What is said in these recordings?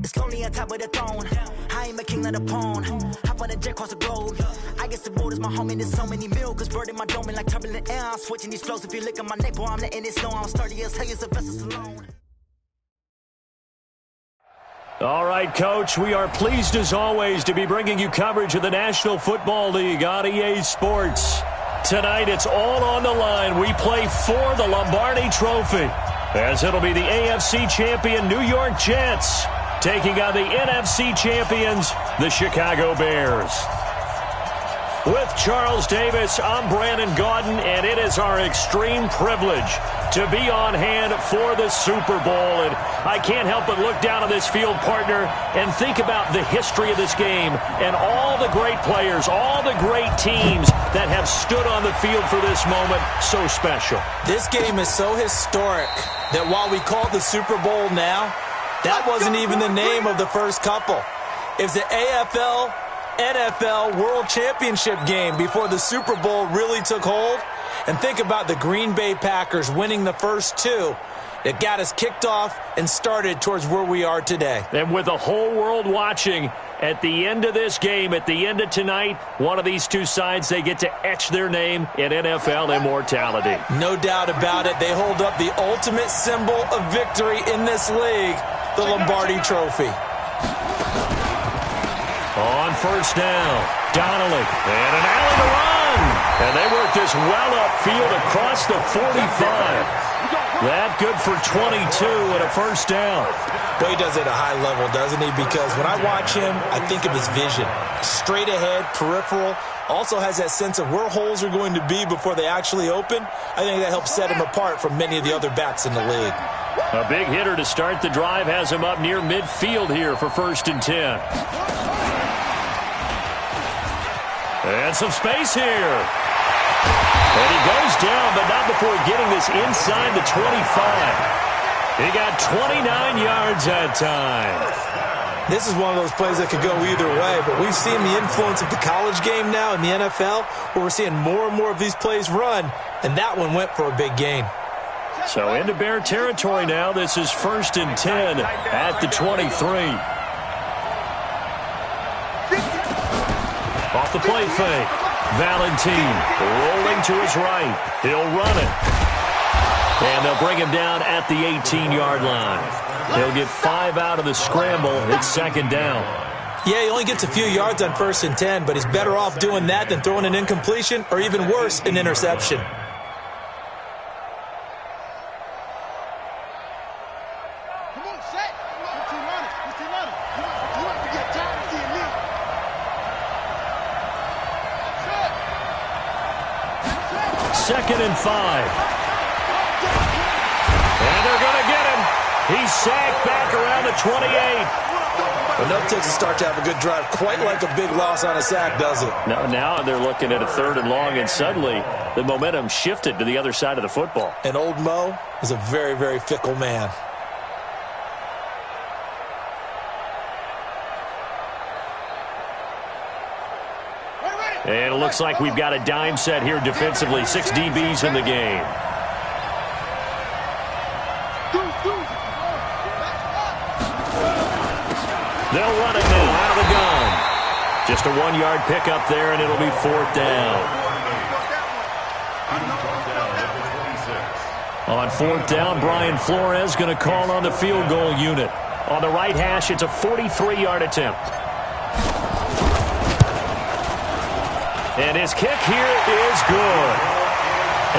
It's lonely on top of the throne. I am a king of the pawn. Hop on a jet across the globe. I guess the world is my home and there's so many miracles. Bird in my dome and like turbulent air. I'm switching these flows. If you look at my neck, boy, I'm letting it snow. I'm sturdy as hell as a vessel alone. All right, Coach, we are pleased as always to be bringing you coverage of the National Football League on EA Sports. Tonight, it's all on the line. We play for the Lombardi Trophy, as it'll be the AFC champion New York Jets taking on the NFC champions, the Chicago Bears. With Charles Davis, I'm Brandon Gaudin, and it is our extreme privilege to be on hand for the Super Bowl. And I can't help but look down on this field, partner, and think about the history of this game and all the great players, all the great teams that have stood on the field for this moment. So special. This game is so historic that while we call it the Super Bowl now, that wasn't even the name of the first couple. It's the AFL NFL World Championship game before the Super Bowl really took hold. And think about the Green Bay Packers winning the first two that got us kicked off and started towards where we are today. And with the whole world watching, at the end of this game, at the end of tonight, one of these two sides, they get to etch their name in NFL immortality. No doubt about it. They hold up the ultimate symbol of victory in this league, the Lombardi Trophy. On first down, Donnelly, and an alley to run. And they work this well upfield across the 45. That good for 22 and a first down. Well, he does it at a high level, doesn't he? Because when I watch him, I think of his vision. Straight ahead, peripheral. Also has that sense of where holes are going to be before they actually open. I think that helps set him apart from many of the other backs in the league. A big hitter to start the drive has him up near midfield here for 1st and 10. And some space here. And he goes down, but not before getting this inside the 25. He got 29 yards that time. This is one of those plays that could go either way, but we've seen the influence of the college game now in the NFL, where we're seeing more and more of these plays run, and that one went for a big gain. So into Bear territory now. This is 1st and 10 at the 23. Off the play fake. Valentine rolling to his right. He'll run it. And they'll bring him down at the 18-yard line. He'll get 5 out of the scramble. It's 2nd down. Yeah, he only gets a few yards on 1st and 10, but he's better off doing that than throwing an incompletion or even worse, an interception. Second and 5. And they're going to get him. He's sacked back around the 28. Enough takes to start to have a good drive. Quite like a big loss on a sack, does it? Now they're looking at a 3rd and long, and suddenly the momentum shifted to the other side of the football. And old Mo is a very, very fickle man. And it looks like we've got a dime set here defensively. 6 DBs in the game. They'll run it now out of the gun. Just a 1-yard pickup there, and it'll be 4th down. On 4th down, Brian Flores going to call on the field goal unit. On the right hash, it's a 43-yard attempt. And his kick here is good.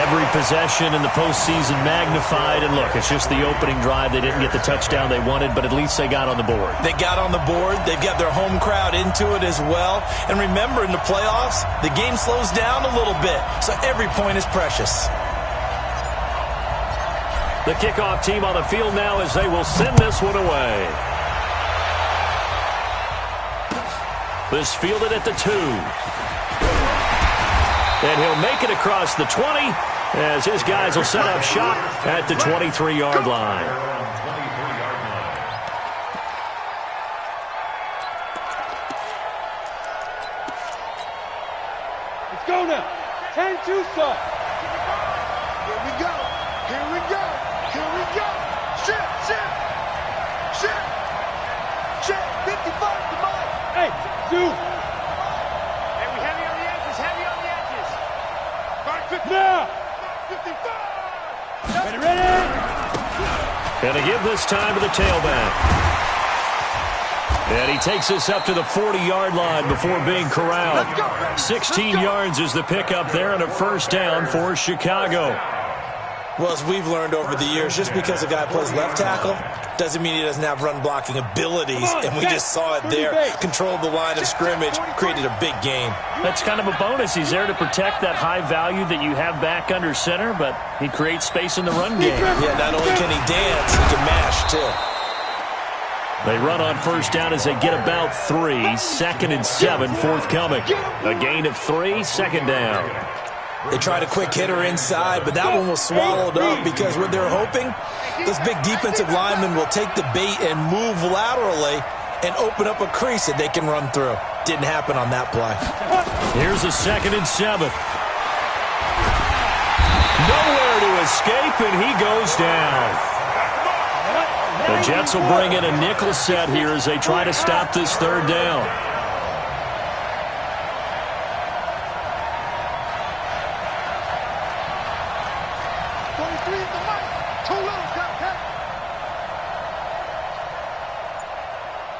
Every possession in the postseason magnified. And look, it's just the opening drive. They didn't get the touchdown they wanted, but at least they got on the board. They got on the board. They've got their home crowd into it as well. And remember, in the playoffs, the game slows down a little bit, so every point is precious. The kickoff team on the field now as they will send this one away. This fielded at the 2. And he'll make it across the 20 as his guys will set up shop at the 23-yard line. Let's go now. 10-2 start. Here we go. Here we go. Here we go. Shift, shift. Shift. Hey, Sue. Hey, we heavy on the edges, heavy on the edges. 555. Now. 555. Ready? Gonna give this time to the tailback. And he takes us up to the 40-yard line before being corralled. 16 yards is the pickup there and a first down for Chicago. Well, as we've learned over the years, just because a guy plays left tackle doesn't mean he doesn't have run-blocking abilities, and we just saw it there. Controlled the line of scrimmage, created a big gain. That's kind of a bonus. He's there to protect that high value that you have back under center, but he creates space in the run game. Yeah, not only can he dance, he can mash, too. They run on first down as they get about 3. 2nd and 7 forthcoming. A gain of 3, second down. They tried a quick hitter inside, but that one was swallowed up because what they're hoping, those big defensive linemen will take the bait and move laterally and open up a crease that they can run through. Didn't happen on that play. Here's a 2nd and 7. Nowhere to escape, and he goes down. The Jets will bring in a nickel set here as they try to stop this third down.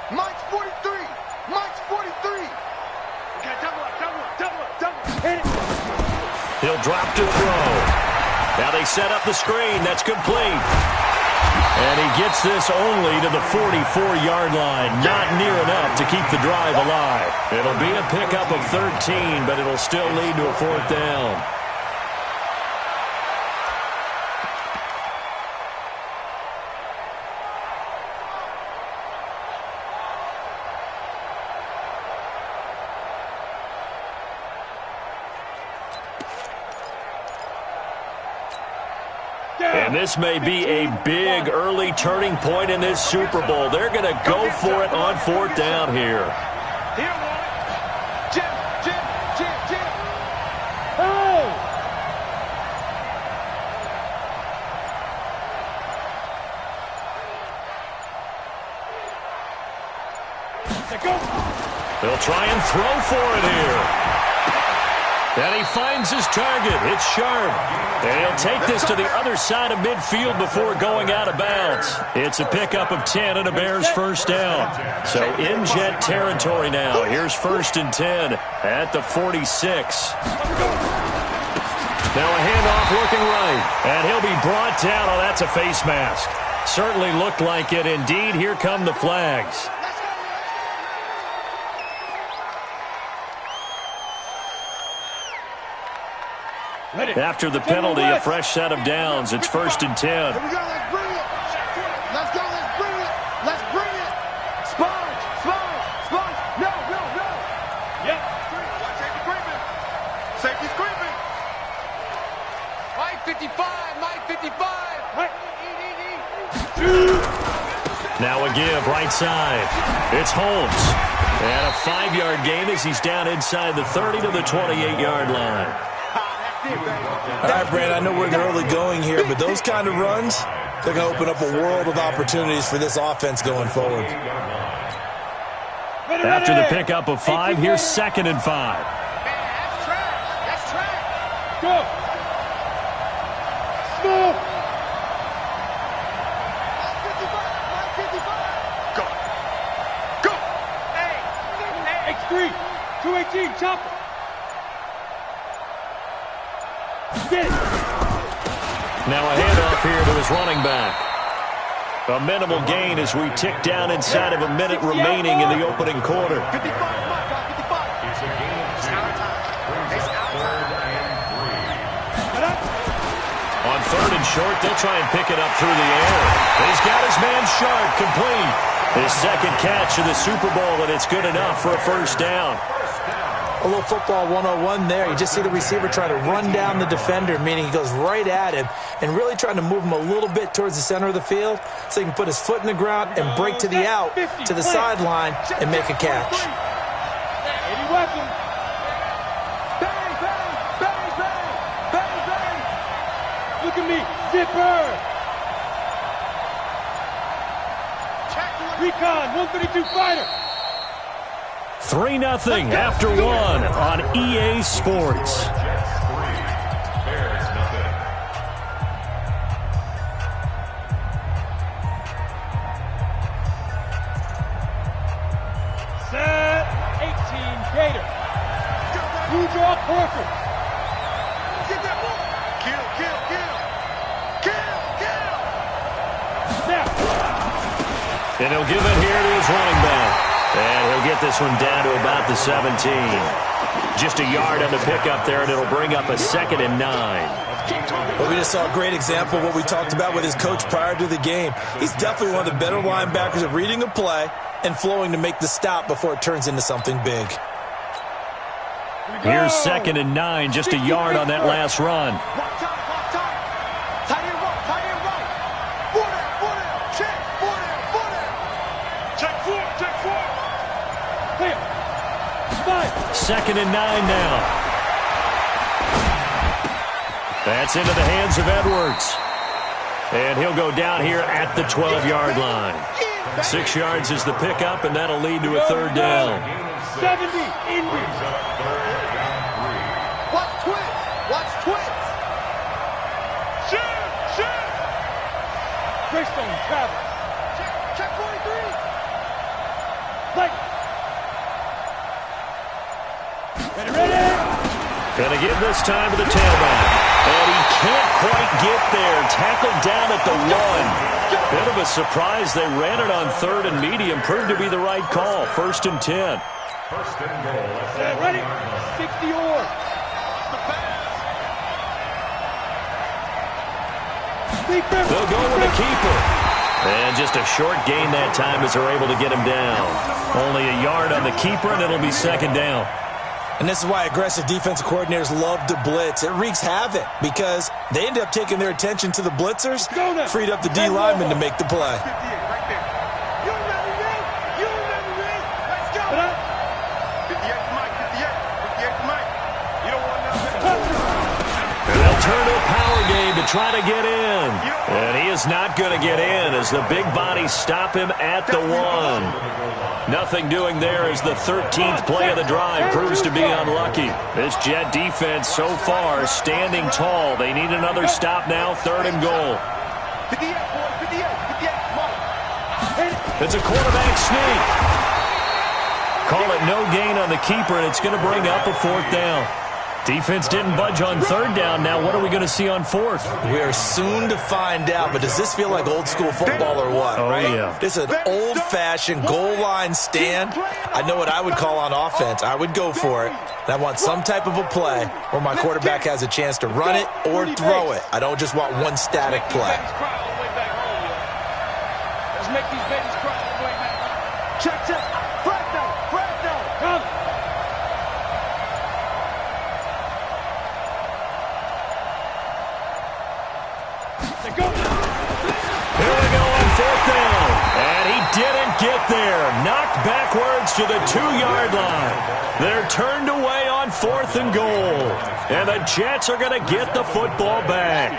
Mike's 43. Mike's 43. Okay, double up. Hit it. He'll drop to throw. Now they set up the screen. That's complete. And he gets this only to the 44-yard line. Not near enough to keep the drive alive. It'll be a pickup of 13, but it'll still lead to a fourth down. And this may be a big early turning point in this Super Bowl. They're going to go for it on fourth down here. Here, Jim. Hey! They'll try and throw for it here. And he finds his target. It's Sharp. And he'll take this to the other side of midfield before going out of bounds. It's a pickup of 10 and a Bears first down. So in Jet territory now. Here's 1st and 10 at the 46. Now a handoff looking right. And he'll be brought down. Oh, that's a face mask. Certainly looked like it. Indeed, here come the flags. After the penalty, a fresh set of downs. It's 1st and 10. Here we go. Let's bring it. Let's go. Let's bring it. Let's bring it. Sponge. No. Yep. Safety creeping. Safety's creeping. Mike 55. Now a give, right side. It's Holmes. And a 5-yard gain as he's down inside the 30 to the 28-yard line. All right, Brad, I know we're in the early going here, but those kind of runs, they're going to open up a world of opportunities for this offense going forward. After the pickup of 5, here's 2nd and 5. That's trash. Go! Smooth! Go. X3! 218, chopper! Get it! Now a handoff here to his running back. A minimal gain as we tick down inside of a minute remaining in the opening quarter. 55. It's our time. On 3rd and short, they'll try and pick it up through the air. He's got his man Sharp complete. His 2nd catch of the Super Bowl, and it's good enough for a first down. A little football 101 there. You just see the receiver try to run down the defender, meaning he goes right at him and really trying to move him a little bit towards the center of the field so he can put his foot in the ground and break to the out, to the sideline, and make a catch. Any weapon? Bang. Look at me, zipper! Recon, 132 fighter! 3-0 after one on EA Sports. Set 18 Gator. You draw perfect. Get that ball. Kill, kill, kill. Kill, kill. Snap. And he'll give it here to his running back. And he'll get this one down to about the 17. Just a yard on the pickup there, and it'll bring up a 2nd and 9. Well, we just saw a great example of what we talked about with his coach prior to the game. He's definitely one of the better linebackers at reading a play and flowing to make the stop before it turns into something big. Here's 2nd and 9, just a yard on that last run. Watch out, watch out. Tight end right, tight end right. Four down, check, four down. Check four. Clear. Spike. 2nd and 9 now. That's into the hands of Edwards. And he'll go down here at the 12-yard line. 6 yards is the pickup, and that'll lead to a 3rd down. 70 Indy. Watch twins. Shoot. Greystone Travis. Check 43. Play. Ready. Gonna give this time to the tailback. And he can't quite get there. Tackled down at the 1. Bit of a surprise. They ran it on 3rd and medium. Proved to be the right call. 1st and 10. Set ready. 60 or. They'll go with the keeper. And just a short gain that time as they're able to get him down. Only a yard on the keeper, and it'll be 2nd down. And this is why aggressive defensive coordinators love to blitz. It wreaks havoc because they end up taking their attention to the blitzers, freed up the D lineman to make the play. 58 right there. You remember me. Let's go. 58 Mike. You don't want nothing. And they'll turn to a power game to try to get in. And he is not going to get in as the big bodies stop him at the 1. Nothing doing there as the 13th play of the drive proves to be unlucky. This Jet defense so far standing tall. They need another stop now, 3rd and goal. 58, boy, 58. It's a quarterback sneak. Call it no gain on the keeper, and it's going to bring up a 4th down. Defense didn't budge on 3rd down. Now what are we going to see on 4th? We are soon to find out, but does this feel like old school football or what? Oh, right? yeah. This is an old-fashioned goal line stand. I know what I would call on offense. I would go for it. And I want some type of a play where my quarterback has a chance to run it or throw it. I don't just want one static play. Let's make these babies cry all the way back. Check. Fred down. Come. Go. Here we go on 4th down. And he didn't get there. Knocked backwards to the 2-yard line. They're turned away on 4th and goal. And the Jets are going to get the football back.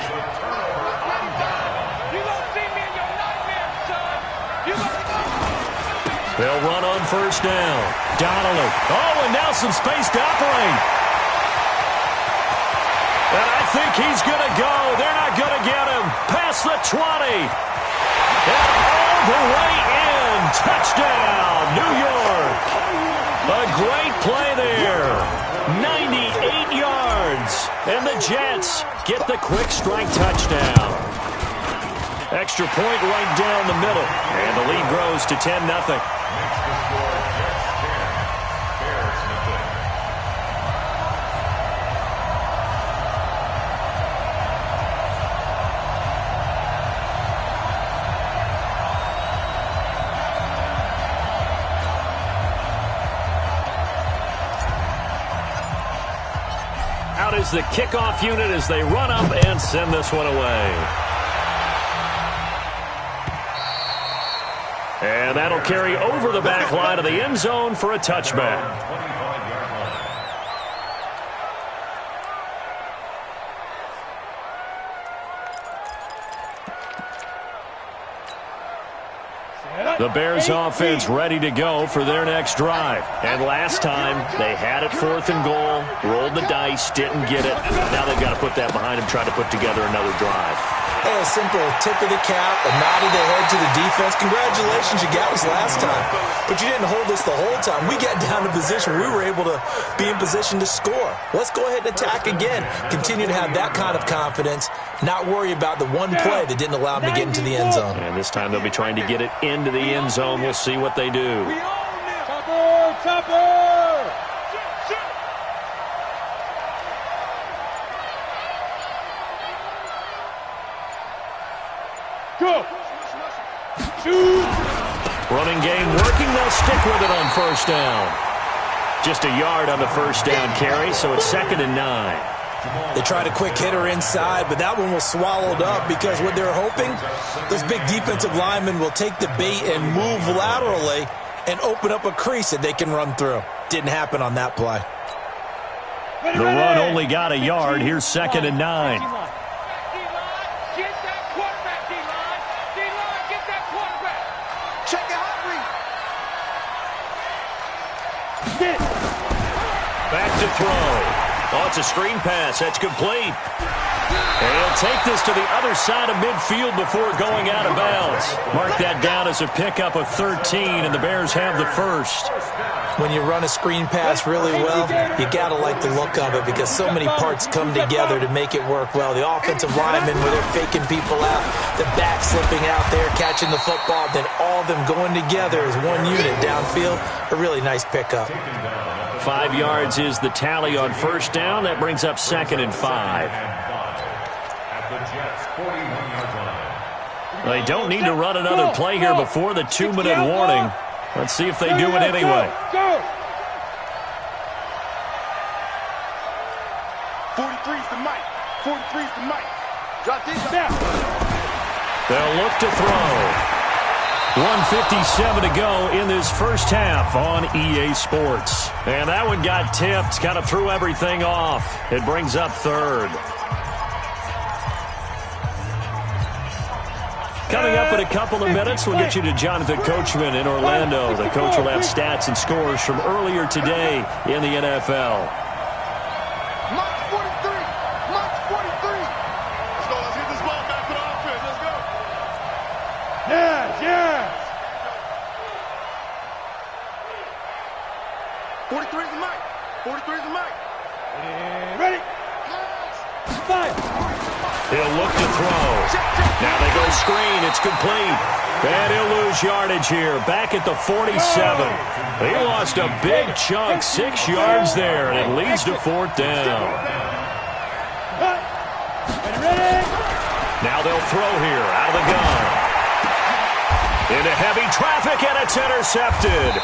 You won't see me in your nightmares, son. They'll run on 1st down. Donnelly. Oh, and now some space to operate. And I think he's going to go. They're not going to get him. Past the 20. And all the way in. Touchdown, New York. A great play there. 98 yards. And the Jets get the quick strike touchdown. Extra point right down the middle. And the lead grows to 10-0. Out is the kickoff unit as they run up and send this one away. And that'll carry over the back line of the end zone for a touchback. Set up. The Bears offense ready to go for their next drive. And last time, they had it 4th and goal, rolled the dice, didn't get it. Now they've got to put that behind them, try to put together another drive. Hey, a simple tip of the cap, a nod of the head to the defense. Congratulations, you got us last time. But you didn't hold us the whole time. We got down to position. We were able to be in position to score. Let's go ahead and attack again. Continue to have that kind of confidence, not worry about the one play that didn't allow them to get into the end zone. And this time they'll be trying to get it into the end zone. We'll see what they do. Topper! Go! Shoot! Running game working. They'll stick with it on 1st down. Just a yard on the 1st down carry, so it's 2nd and 9. They tried a quick hitter inside, but that one was swallowed up because what they're hoping, those big defensive linemen will take the bait and move laterally and open up a crease that they can run through. Didn't happen on that play. The run only got a yard. Here's 2nd and 9. Back to throw. Oh, it's a screen pass. That's complete. And he'll take this to the other side of midfield before going out of bounds. Mark that down as a pickup of 13, and the Bears have the first. When you run a screen pass really well, you got to like the look of it because so many parts come together to make it work well. The offensive linemen, where they're faking people out, the back slipping out there, catching the football, then all of them going together as one unit downfield. A really nice pickup. 5 yards is the tally on 1st down. That brings up 2nd and 5. They don't need to run another play here before the 2-minute warning. Let's see if they do it anyway. 43's the mic. 43's the mic. Drop this. They'll look to throw. 1:57 to go in this first half on EA Sports. And that one got tipped, kind of threw everything off. It brings up 3rd. Coming up in a couple of minutes, we'll get you to Jonathan Coachman in Orlando. The coach will have stats and scores from earlier today in the NFL. March 43. March 43. Let's go. Let's get this ball back to the offense. Let's go. Yes! 43 is the mic. 43 is the mic. Ready? Five. He'll look to throw. Now they go screen. It's complete. And he'll lose yardage here. Back at the 47. He lost a big chunk, 6 yards there, and it leads to 4th down. Now they'll throw here out of the gun. Into heavy traffic, and it's intercepted.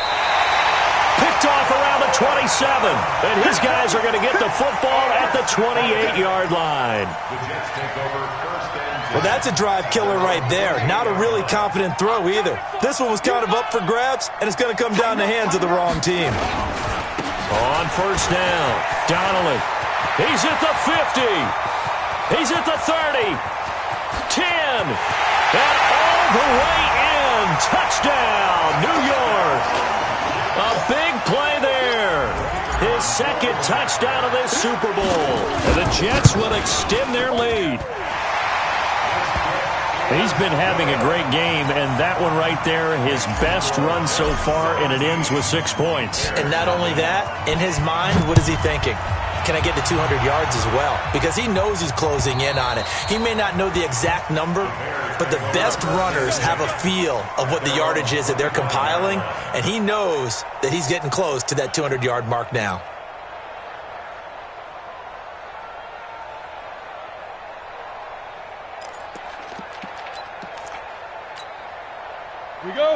Picked off around the 27. And his guys are going to get the football at the 28-yard line. Well, that's a drive killer right there. Not a really confident throw either. This one was kind of up for grabs, and it's going to come down the hands of the wrong team. On 1st down, Donnelly. He's at the 50. He's at the 30. 10. And all the way in. Touchdown, New York. A big play there. His 2nd touchdown of this Super Bowl. And the Jets will extend their lead. He's been having a great game, and that one right there, his best run so far, and it ends with 6 points. And not only that, in his mind, what is he thinking? Can I get to 200 yards as well? Because he knows he's closing in on it. He may not know the exact number, but the best runners have a feel of what the yardage is that they're compiling, and he knows that he's getting close to that 200-yard mark now.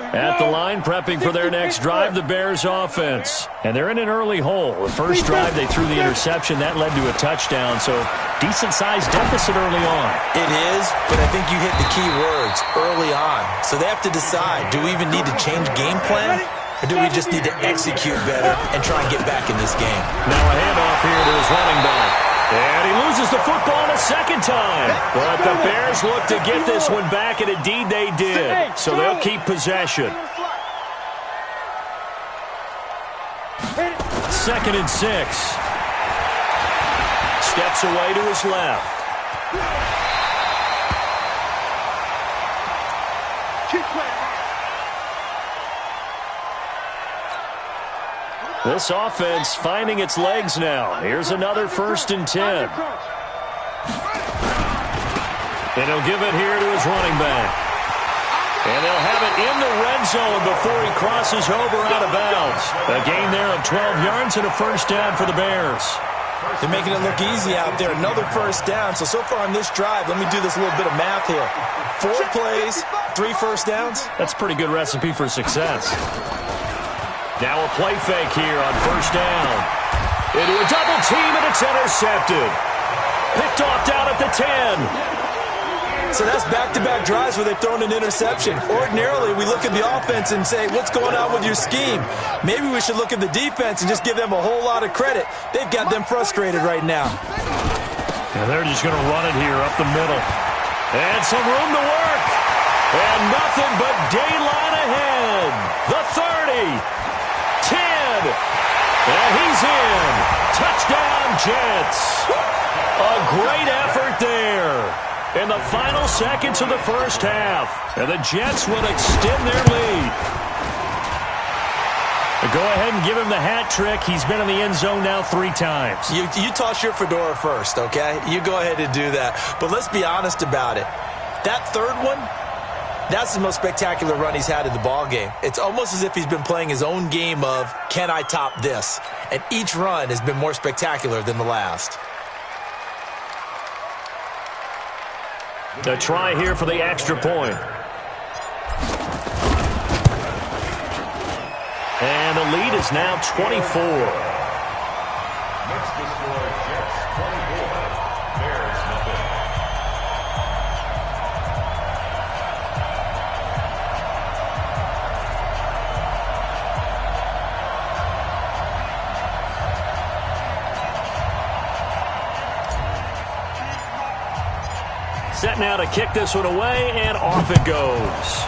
At the line, prepping for their next drive, the Bears offense. And they're in an early hole. The first drive, they threw the interception. That led to a touchdown, so decent-sized deficit early on. It is, but I think you hit the key words, early on. So they have to decide, do we even need to change game plan? Or do we just need to execute better and try and get back in this game? Now a handoff here to his running back. And he loses the football the second time. But the Bears look to get this one back, and indeed they did. So they'll keep possession. 2nd and 6. Steps away to his left. Keep playing. This offense finding its legs now. Here's another 1st and 10. And he'll give it here to his running back. And they'll have it in the red zone before he crosses over out of bounds. A gain there of 12 yards and a 1st down for the Bears. They're making it look easy out there. Another 1st down. So far on this drive, let me do this little bit of math here. 4 plays, 3 1st downs. That's a pretty good recipe for success. Now a play fake here on 1st down. Into a double team, and it's intercepted. Picked off down at the 10. So that's back-to-back drives where they've thrown an interception. Ordinarily, we look at the offense and say, what's going on with your scheme? Maybe we should look at the defense and just give them a whole lot of credit. They've got them frustrated right now. And they're just going to run it here up the middle. And some room to work. And nothing but daylight ahead. The 30. 10. And he's in. Touchdown, Jets. A great effort there in the final seconds of the 1st half. And the Jets will extend their lead. Go ahead and give him the hat trick. He's been in the end zone now 3 times. You toss your fedora first, okay? You go ahead and do that. But let's be honest about it. That 3rd one, that's the most spectacular run he's had in the ballgame. It's almost as if he's been playing his own game of, can I top this? And each run has been more spectacular than the last. A try here for the extra point. And the lead is now 24. Next to score, Jets 24, Bears nothing. Set now to kick this one away, and off it goes.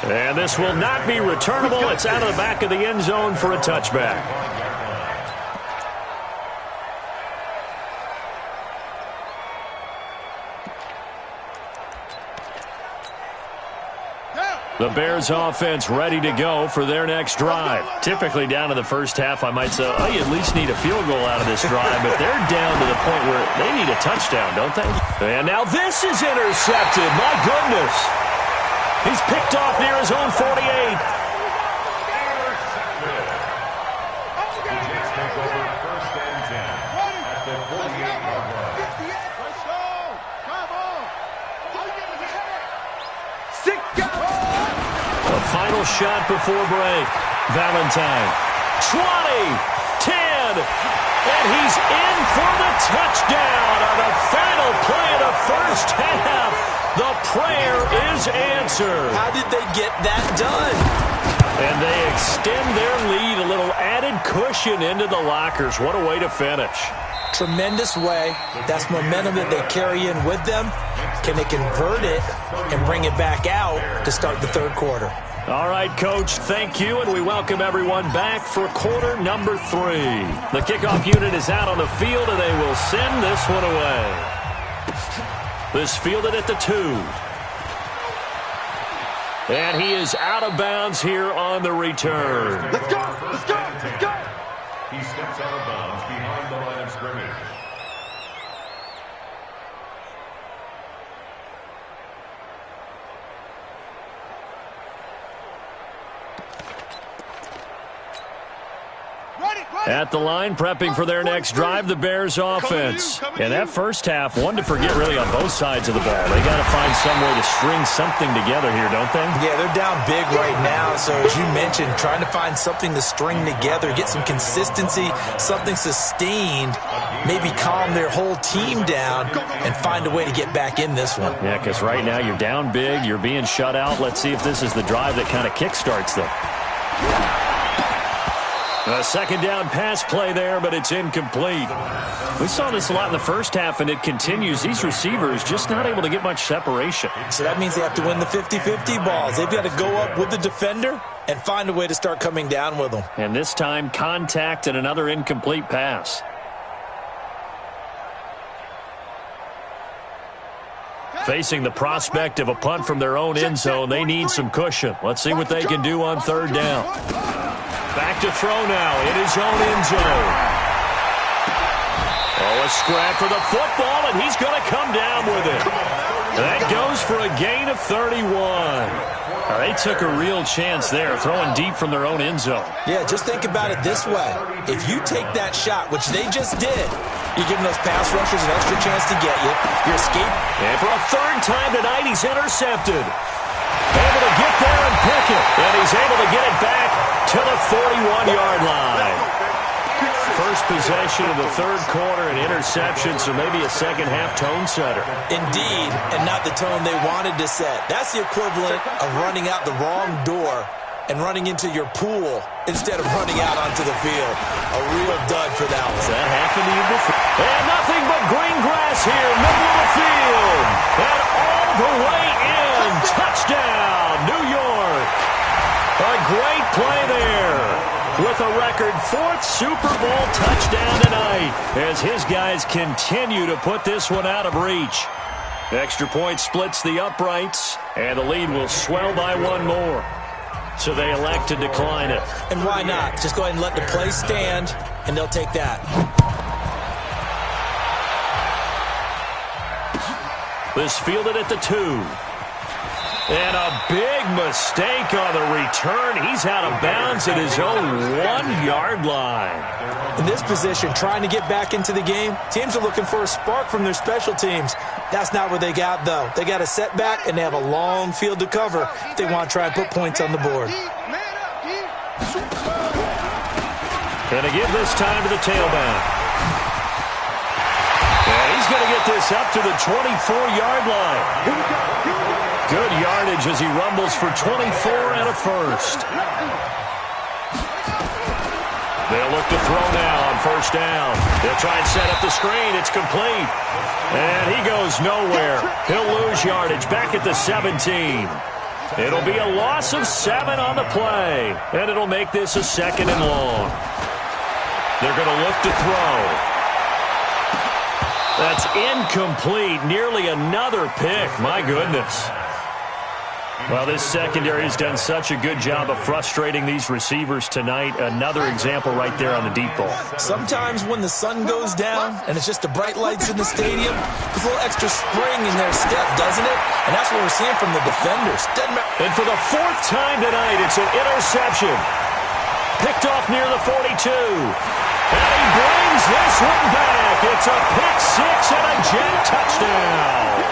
And this will not be returnable. It's out of the back of the end zone for a touchback. The Bears offense ready to go for their next drive. Typically down in the 1st half, I might say, oh, you at least need a field goal out of this drive, but they're down to the point where they need a touchdown, don't they? And now this is intercepted. My goodness. He's picked off near his own 48. Final shot before break. Valentine. 20. 10. And he's in for the touchdown on the final play of the 1st half. The prayer is answered. How did they get that done? And they extend their lead, a little added cushion into the lockers. What a way to finish. Tremendous way. That's momentum that they carry in with them. Can they convert it and bring it back out to start the 3rd quarter? All right, Coach, thank you, and we welcome everyone back for quarter number 3. The kickoff unit is out on the field, and they will send this one away. This fielded at the 2. And he is out of bounds here on the return. Let's go! Let's go! Let's go! He steps out of bounds behind the line of scrimmage. At the line, prepping for their next drive, the Bears offense. In that 1st half, one to forget really on both sides of the ball. They got to find some way to string something together here, don't they? Yeah, they're down big right now. So as you mentioned, trying to find something to string together, get some consistency, something sustained, maybe calm their whole team down and find a way to get back in this one. Yeah, because right now you're down big, you're being shut out. Let's see if this is the drive that kind of kickstarts them. A second down pass play there, but it's incomplete. We saw this a lot in the first half, and it continues. These receivers just not able to get much separation. So that means they have to win the 50-50 balls. They've got to go up with the defender and find a way to start coming down with them. And this time, contact and another incomplete pass. Facing the prospect of a punt from their own end zone, they need some cushion. Let's see what they can do on third down. Back to throw now in his own end zone. Oh, a scrap for the football, and he's going to come down with it. That goes for a gain of 31. They took a real chance there, throwing deep from their own end zone. Yeah, just think about it this way. If you take that shot, which they just did, you're giving those pass rushers an extra chance to get you. You're escaping. And for a third time tonight, he's intercepted. Able to get there and pick it. And he's able to get it back to the 41-yard line. First possession of the third quarter, an interception, so maybe a second-half tone setter. Indeed, and not the tone they wanted to set. That's the equivalent of running out the wrong door and running into your pool instead of running out onto the field. A real dud for that one. That happened to you before. And nothing but green grass here, middle of the field. And all the way in. Touchdown, New York. A great play there. With a record 4th Super Bowl touchdown tonight as his guys continue to put this one out of reach. Extra point splits the uprights, and the lead will swell by one more. So they elect to decline it. And why not? Just go ahead and let the play stand, and they'll take that. This fielded at the 2. And a big mistake on the return. He's out of bounds at his own 1-yard line. In this position, trying to get back into the game, teams are looking for a spark from their special teams. That's not what they got, though. They got a setback, and they have a long field to cover if they want to try and put points on the board. Going to give this time to the tailback. And he's going to get this up to the 24-yard line. Good yardage as he rumbles for 24 and a first. They'll look to throw now on first down. They'll try and set up the screen. It's complete. And he goes nowhere. He'll lose yardage back at the 17. It'll be a loss of 7 on the play. And it'll make this a second and long. They're going to look to throw. That's incomplete. Nearly another pick. My goodness. Well, this secondary has done such a good job of frustrating these receivers tonight. Another example right there on the deep ball. Sometimes when the sun goes down and it's just the bright lights in the stadium, there's a little extra spring in their step, doesn't it? And that's what we're seeing from the defenders. And for the 4th time tonight, it's an interception. Picked off near the 42. And he brings this one back. It's a pick-6 and a jet touchdown.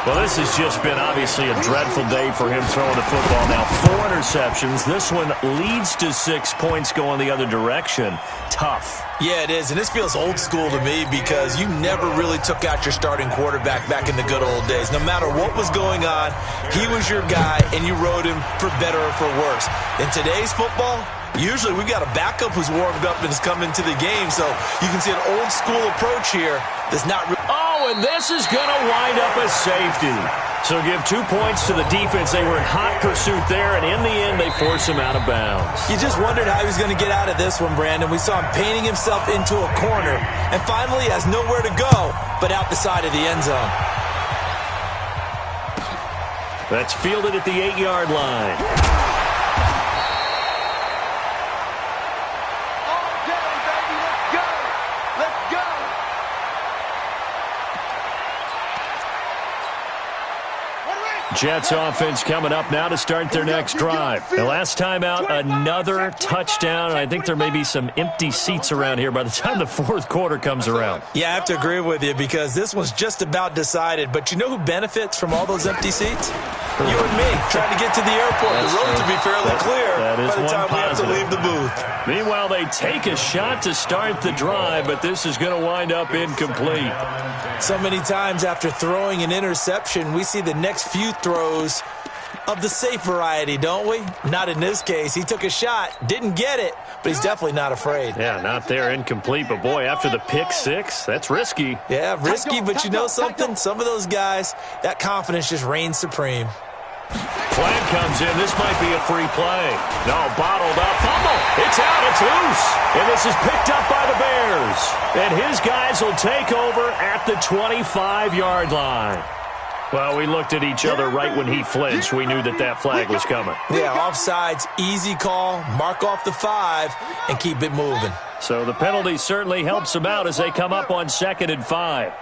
Well, this has just been obviously a dreadful day for him throwing the football. Now, 4 interceptions. This one leads to 6 points going the other direction. Tough. Yeah, it is, and this feels old school to me because you never really took out your starting quarterback back in the good old days. No matter what was going on, he was your guy, and you rode him for better or for worse. In today's football, usually we've got a backup who's warmed up and has come into the game, so you can see an old school approach here that's not really... And this is going to wind up a safety. So give 2 points to the defense. They were in hot pursuit there, and in the end, they force him out of bounds. You just wondered how he was going to get out of this one, Brandon. We saw him painting himself into a corner, and finally has nowhere to go but out the side of the end zone. That's fielded at the 8-yard line. Jets offense coming up now to start their next drive. The last time out, another touchdown. I think there may be some empty seats around here by the time the 4th quarter comes around. Yeah, I have to agree with you because this one's just about decided. But you know who benefits from all those empty seats? You and me, trying to get to the airport. The roads will be fairly clear by the time we have to leave the booth. Meanwhile, they take a shot to start the drive, but this is going to wind up incomplete. So many times after throwing an interception, we see the next few throws of the safe variety, don't we? Not in this case. He took a shot, didn't get it, but he's definitely not afraid. Yeah, not there, incomplete. But, boy, after the pick six, that's risky. Yeah, risky, but you know something? Some of those guys, that confidence just reigns supreme. Flag comes in. This might be a free play. No, bottled up. Fumble. It's out. It's loose. And this is picked up by the Bears. And his guys will take over at the 25-yard line. Well, we looked at each other right when he flinched. We knew that flag was coming. Yeah, offsides, easy call, mark off the 5, and keep it moving. So the penalty certainly helps him out as they come up on 2nd and 5.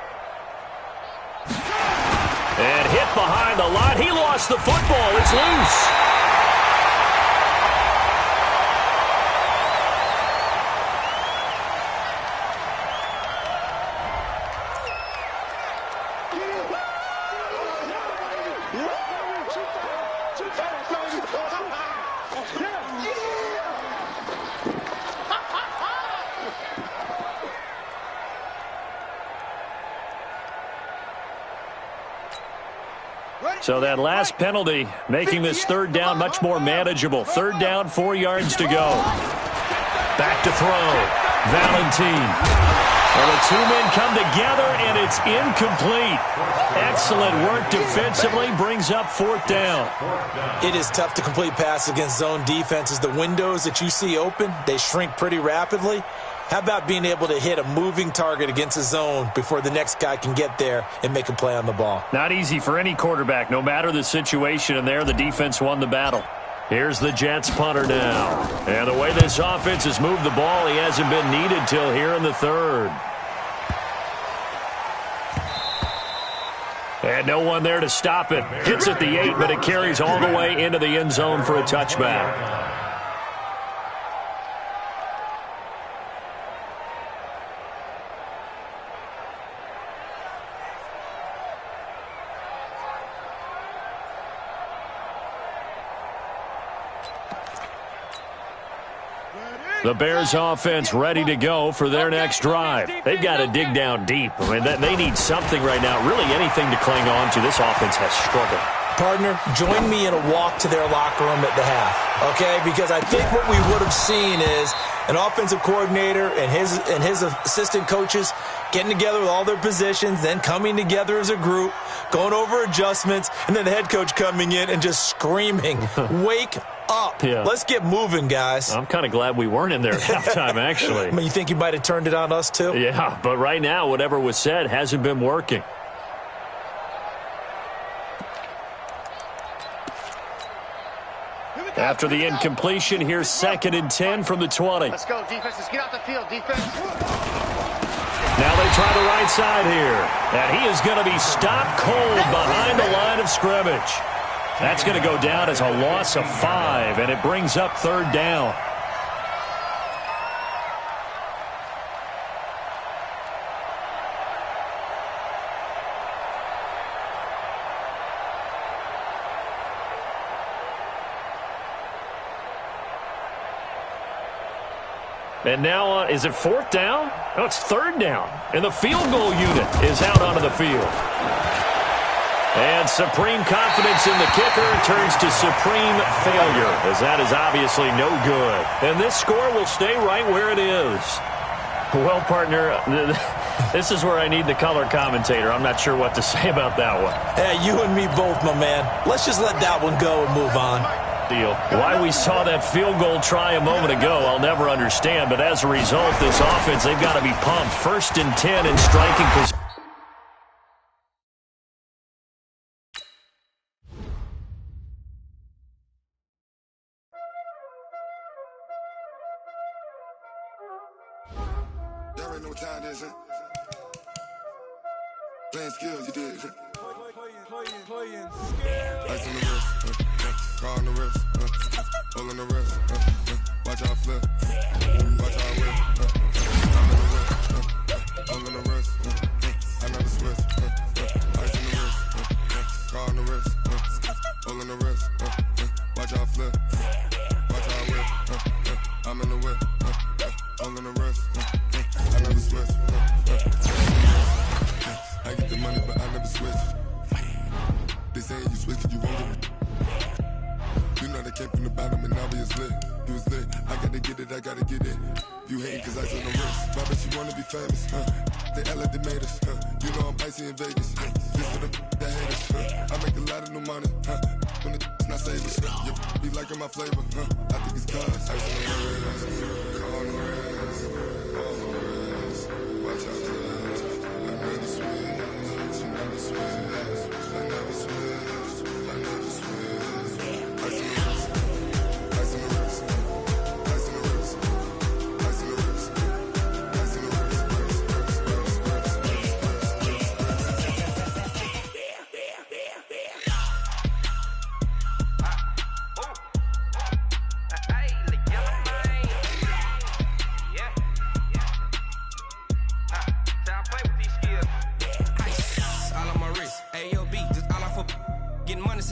And hit behind the line. He lost the football. It's loose. So that last penalty making this 3rd down much more manageable. 3rd down, 4 yards to go. Back to throw. Valentine. Well, the two men come together, and it's incomplete. Excellent work defensively. Brings up 4th down. It is tough to complete passes against zone defenses. The windows that you see open, they shrink pretty rapidly. How about being able to hit a moving target against a zone before the next guy can get there and make a play on the ball? Not easy for any quarterback, no matter the situation, and there the defense won the battle. Here's the Jets punter now. And the way this offense has moved the ball, he hasn't been needed till here in the 3rd. And no one there to stop it. Hits at the 8, but it carries all the way into the end zone for a touchback. The Bears offense ready to go for their next drive. They've got to dig down deep. I mean, they need something right now, really anything to cling on to. This offense has struggled. Partner, join me in a walk to their locker room at the half, okay? Because I think what we would have seen is an offensive coordinator and his assistant coaches getting together with all their positions, then coming together as a group, going over adjustments, and then the head coach coming in and just screaming, wake up. Yeah. Let's get moving, guys. I'm kind of glad we weren't in there at halftime, actually. I mean, you think you might have turned it on us, too? Yeah, but right now, whatever was said hasn't been working. After the incompletion, here's 2nd and 10 from the 20. Let's go, defense. Let's get out the field, defense. Now they try the right side here. And he is going to be stopped cold behind the line of scrimmage. That's going to go down as a loss of 5, and it brings up 3rd down. And now, is it 4th down? No, it's 3rd down. And the field goal unit is out onto the field. And supreme confidence in the kicker turns to supreme failure, as that is obviously no good. And this score will stay right where it is. Well, partner, this is where I need the color commentator. I'm not sure what to say about that one. Hey, you and me both, my man. Let's just let that one go and move on. Why we saw that field goal try a moment ago, I'll never understand. But as a result, this offense, they've got to be pumped. 1st and 10 in striking position. Y'all already know what time it is, huh? Playing skills, you did. Playing ice on the wrist, car on the wrist, hole on the wrist, watch out flip, watch out whip, I'm in the whip, hole in the wrist, I never switch, ice on the wrist, car on the wrist, hole in the wrist, watch out flip, watch out whip, I'm in the whip, hole in the wrist, I never switch, I get the money but I never switch. They say you switch 'cause you want it. that came from the bottom and now he is lit. He was lit. I gotta get it, I gotta get it. You hating cause ice on the wrist. But I bet you wanna be famous, They act like they made us, You know I'm icy in Vegas, This for the that hate us, I make a lot of new money, When it's not savers, You be liking my flavor, I think it's cause ice on the wrist, on the wrist, on the wrist. Watch out, cuz I never switch, I never switch, I never switch, I never switch. Ice on the wrist, ice on the wrist, ice on the wrist, ice on the wrist, ice on the wrist,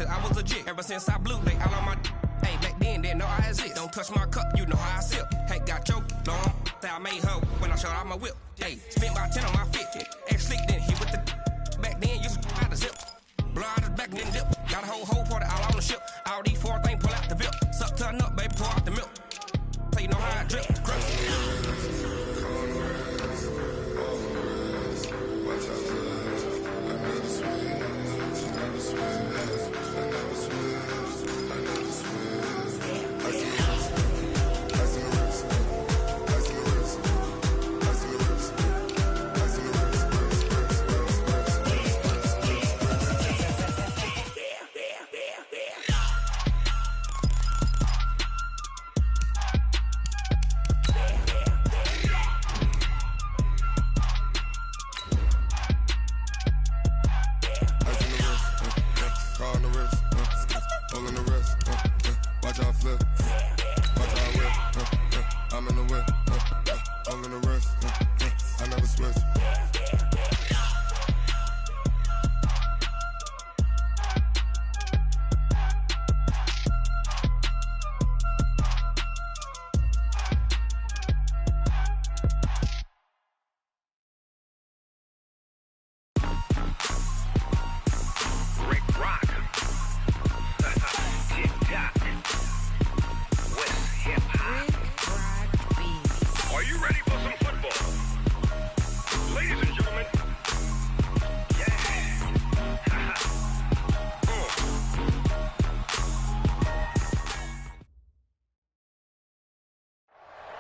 I was legit ever since I blew they all on my hey back then didn't know I exist. Don't touch my cup, you know how I sip. Hey, got choked, long that I made her when I showed out my whip. Hey, spent about 10 on my 50. Ex slick then hit with the back then used to out the zip. Blow out his back then dip. Got a whole party all on the ship. All these four things pull out the VIP. Suck turn up, baby, pour out the milk. So you know how I drip. Crush.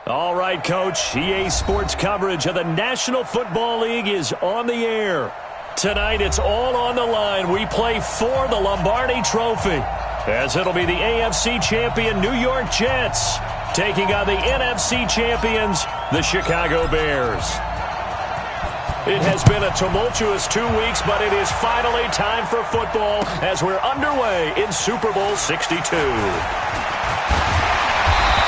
All right, Coach. EA Sports coverage of the National Football League is on the air. Tonight, it's all on the line. We play for the Lombardi Trophy, as it'll be the AFC champion New York Jets taking on the NFC champions, the Chicago Bears. It has been a tumultuous 2 weeks, but it is finally time for football as we're underway in Super Bowl 62.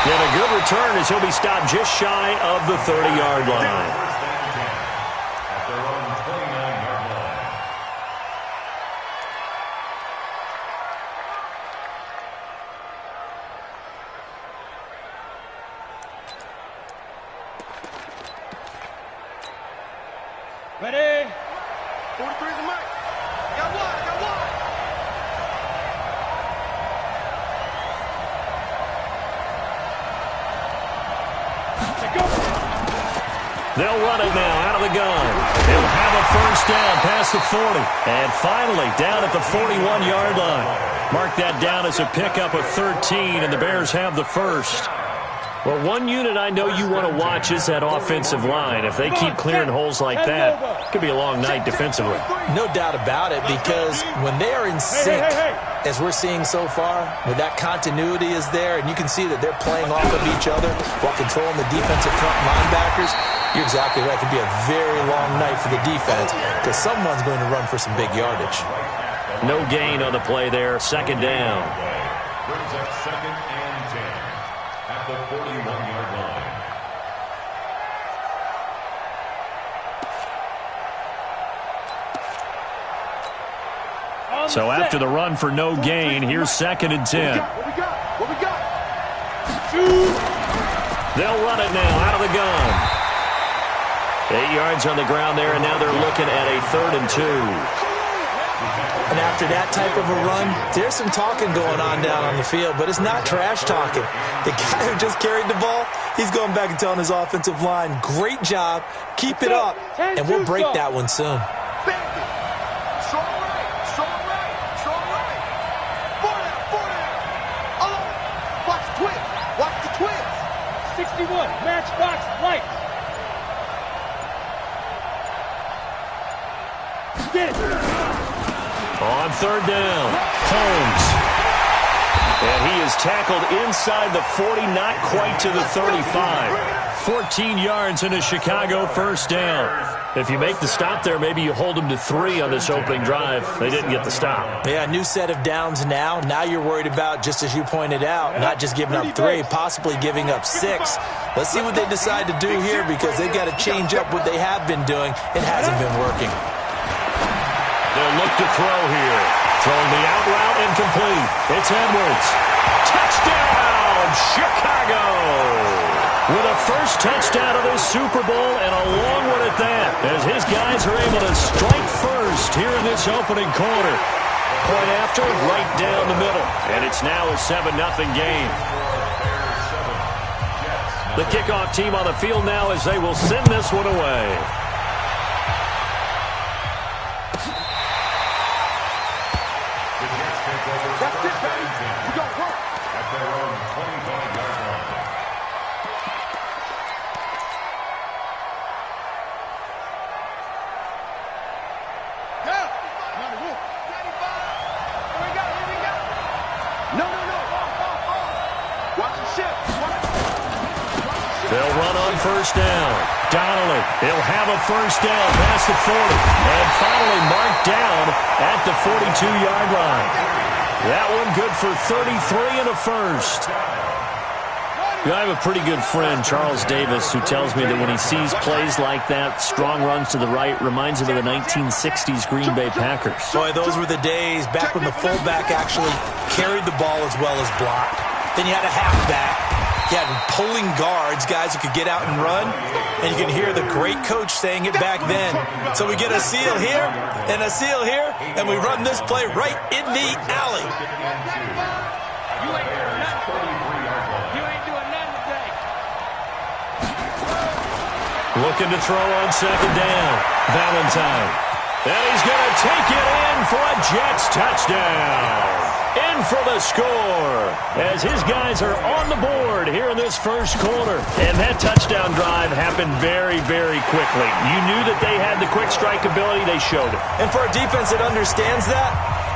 And a good return as he'll be stopped just shy of the 30-yard line. At their own 29-yard line. Ready? 43's the mic. Got one. They'll run it now out of the gun. They'll have a first down past the 40. And finally down at the 41-yard line. Mark that down as a pickup of 13, and the Bears have the first. Well, one unit I know you want to watch is that offensive line. If they keep clearing holes like that, it could be a long night defensively. No doubt about it, because when they are in sync, as we're seeing so far, when that continuity is there, and you can see that they're playing off of each other while controlling the defensive front linebackers, you're exactly right. It could be a very long night for the defense because someone's going to run for some big yardage. No gain on the play there. Second down. Brings up 2nd and 10 at the 41-yard line. So after the run for no gain, here's 2nd and 10. What we got? They'll run it now out of the gun. 8 yards on the ground there, and now they're looking at a 3rd and 2. And after that type of a run, there's some talking going on down on the field, but it's not trash talking. The guy who just carried the ball, he's going back and telling his offensive line, great job, keep it up, and we'll break that one soon. Watch the twins. 61, matchbox light. Get it. On third down, Holmes. And he is tackled inside the 40, not quite to the 35. 14 yards and a Chicago first down. If you make the stop there, maybe you hold them to 3 on this opening drive. They didn't get the stop. Yeah, new set of downs now. Now you're worried about, just as you pointed out, not just giving up 3, possibly giving up 6. Let's see what they decide to do here, because they've got to change up what they have been doing. It hasn't been working. They'll look to throw here. Throwing the out route incomplete. It's Edwards. Touchdown, Chicago! With a first touchdown of this Super Bowl, and a long one at that, as his guys are able to strike first here in this opening quarter. Point after, right down the middle. And it's now a 7-0 game. The kickoff team on the field now as they will send this one away. That's it, baby. We got work. At their own 25-yard line. Yeah. Here we go. No. Watch the shift. They'll run on first down. Donnelly, he'll have a first down past the 40. And finally marked down at the 42-yard line. That one good for 33 and a first. I have a pretty good friend, Charles Davis, who tells me that when he sees plays like that, strong runs to the right, reminds him of the 1960s Green Bay Packers. Boy, those were the days back when the fullback actually carried the ball as well as blocked. Then you had a halfback. You had pulling guards, guys who could get out and run. And you can hear the great coach saying it back then. So we get a seal here and a seal here, and we run this play right in the alley. You ain't doing nothing. You ain't doing nothing today. Looking to throw on second down. Valentine. And he's going to take it in for a Jets touchdown. In for the score as his guys are on the board here in this first quarter. And that touchdown drive happened very, very quickly. You knew that they had the quick strike ability. They showed it. And for a defense that understands that,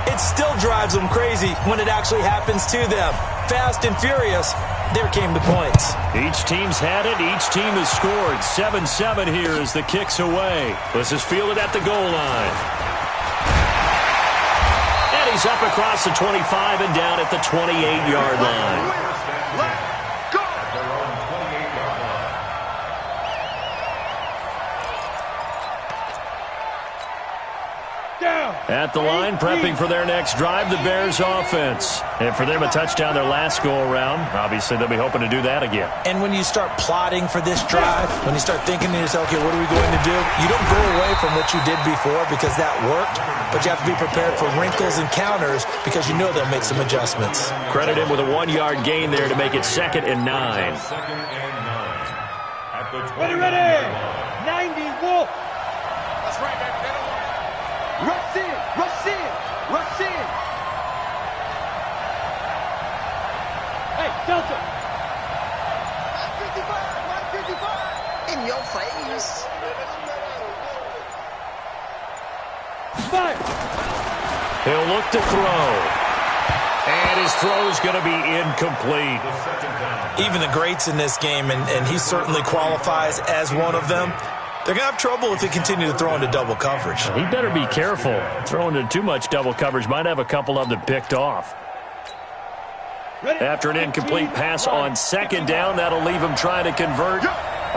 it still drives them crazy when it actually happens to them. Fast and furious, there came the points. Each team's had it. Each team has scored. 7-7 here as the kick's away. This is fielded at the goal line. He's up across the 25 and down at the 28-yard line. Let's go. At their own 28-yard line. Down. At the line, prepping for their next drive, the Bears offense. And for them, a touchdown their last go-around. Obviously, they'll be hoping to do that again. And when you start plotting for this drive, when you start thinking to yourself, okay, what are we going to do? You don't go away from what you did before because that worked, but you have to be prepared for wrinkles and counters because you know they'll make some adjustments. Credit him with a 1-yard gain there to make it 2nd and 9. 2nd and 9. At the 20-yard Ready. 90 Wolf. That's right, baby. They don't want it. Rush in. Hey, Delta. 155. In your face. Fire. He'll look to throw. And his throw is going to be incomplete. Even the greats in this game, and he certainly qualifies as one of them, they're going to have trouble if they continue to throw into double coverage. He better be careful. Throwing into too much double coverage might have a couple of them picked off. After an incomplete pass on second down, that'll leave him trying to convert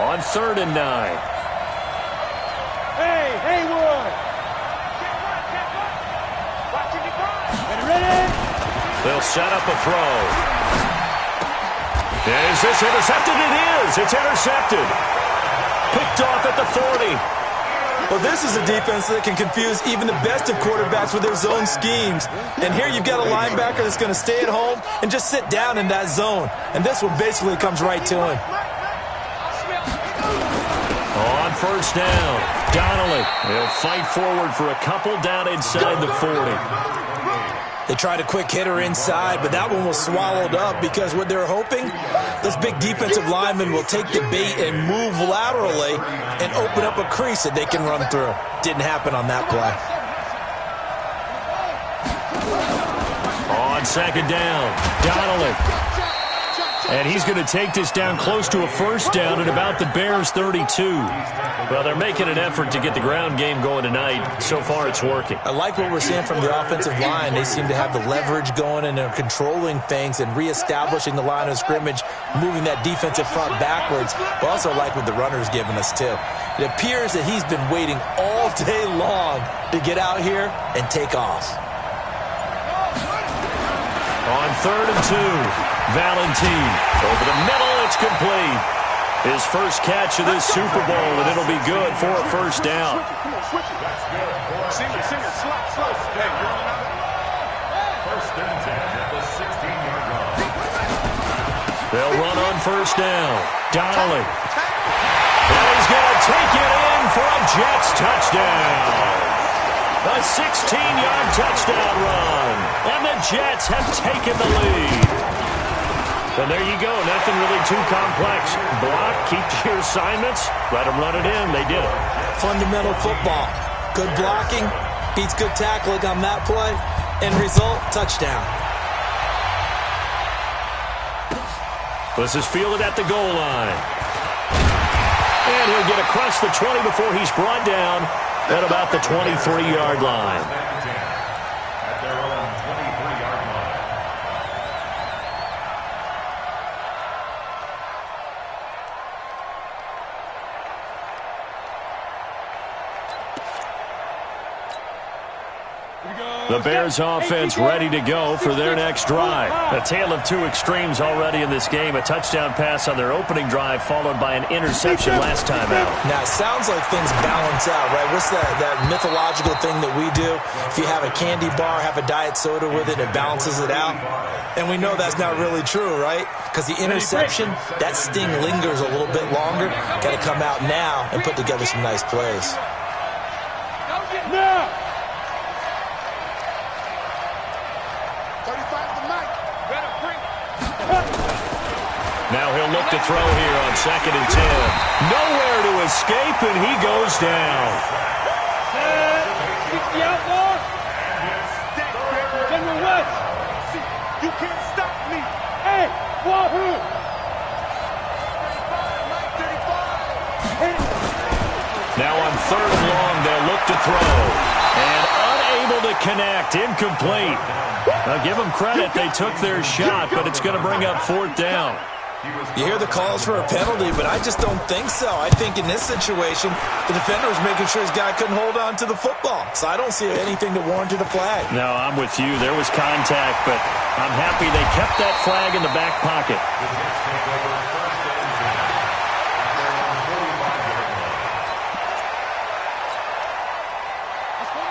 on 3rd and 9. Hey, Haywood. Ready. They'll set up a throw. Is this intercepted? It is. It's intercepted. Picked off at the 40. Well, this is a defense that can confuse even the best of quarterbacks with their zone schemes. And here you've got a linebacker that's going to stay at home and just sit down in that zone. And this one basically comes right to him. On first down, Donnelly. He'll fight forward for a couple down inside the 40. They tried a quick hitter inside, but that one was swallowed up because what they're hoping, this big defensive lineman will take the bait and move laterally and open up a crease that they can run through. Didn't happen on that play. On second down, Donnelly. And he's going to take this down close to a first down at about the Bears' 32. Well, they're making an effort to get the ground game going tonight. So far, it's working. I like what we're seeing from the offensive line. They seem to have the leverage going and they're controlling things and reestablishing the line of scrimmage, moving that defensive front backwards. But also like what the runner's giving us, too. It appears that he's been waiting all day long to get out here and take off. On third and 2. Valentine over the middle, it's complete. His first catch of this Super Bowl, and it'll be good for a first down. Switch it. That's good. Sing it. Slap. Hey, first and 10 at the 16-yard line. They'll run on first down. Donnelly. And he's going to take it in for a Jets touchdown. A 16-yard touchdown run. And the Jets have taken the lead. And there you go. Nothing really too complex. Block, keep to your assignments, let them run it in. They did it. Fundamental football. Good blocking, beats good tackling on that play. End result, touchdown. This is fielded at the goal line. And he'll get across the 20 before he's brought down at about the 23-yard line. At their own 23-yard line. The Bears offense ready to go for their next drive. A tale of two extremes already in this game. A touchdown pass on their opening drive followed by an interception last time out. Now, it sounds like things balance out, right? What's that mythological thing that we do? If you have a candy bar, have a diet soda with it, it balances it out. And we know that's not really true, right? Because the interception, that sting lingers a little bit longer. Got to come out now and put together some nice plays. Now! Now he'll look to throw here on second and 10. Nowhere to escape, and he goes down. The outlaw. General West. You can't stop me. Hey, Wahoo. Now on third and long, they'll look to throw. And unable to connect, incomplete. Now give them credit, they took their shot, but it's going to bring up fourth down. You hear the calls for a penalty, but I just don't think so. I think in this situation, the defender was making sure his guy couldn't hold on to the football. So I don't see anything to warrant a flag. No, I'm with you. There was contact, but I'm happy they kept that flag in the back pocket.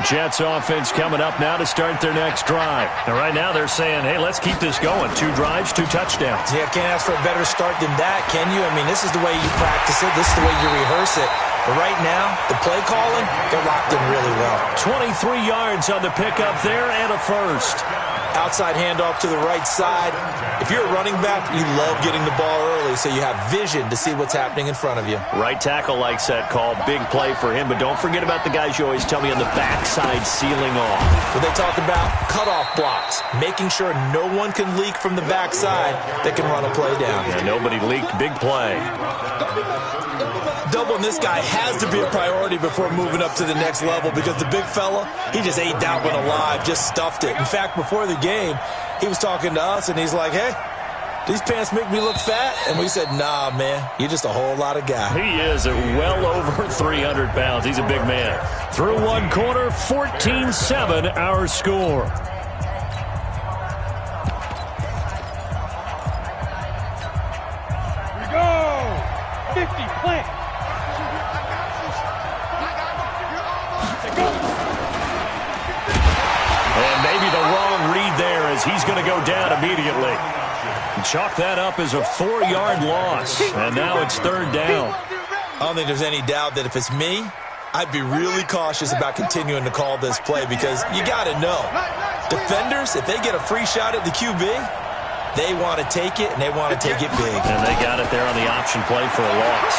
Jets offense coming up now to start their next drive. And right now they're saying, hey, let's keep this going. 2 drives, 2 touchdowns. Yeah, can't ask for a better start than that, can you? I mean, this is the way you practice it. This is the way you rehearse it. But right now, the play calling, they're locked in really well. 23 yards on the pickup there and a first. Outside handoff to the right side. If you're a running back, you love getting the ball early so you have vision to see what's happening in front of you. Right tackle likes that call. Big play for him. But don't forget about the guys you always tell me on the backside sealing off. When they talk about cutoff blocks, making sure no one can leak from the backside that can run a play down. Yeah, nobody leaked. Big play. Doubling this guy has to be a priority before moving up to the next level because the big fella, he just ate that one alive, just stuffed it. In fact, before the game, he was talking to us, and he's like, hey, these pants make me look fat? And we said, nah, man, you're just a whole lot of guy. He is at well over 300 pounds. He's a big man. Through one quarter, 14-7 our score. Here we go. 50 plant. go down immediately. Chalk that up as a 4-yard loss, and now it's third down. I don't think there's any doubt that if it's me, I'd be really cautious about continuing to call this play because you got to know, defenders, if they get a free shot at the QB, they want to take it, and they want to take it big. And they got it there on the option play for a loss.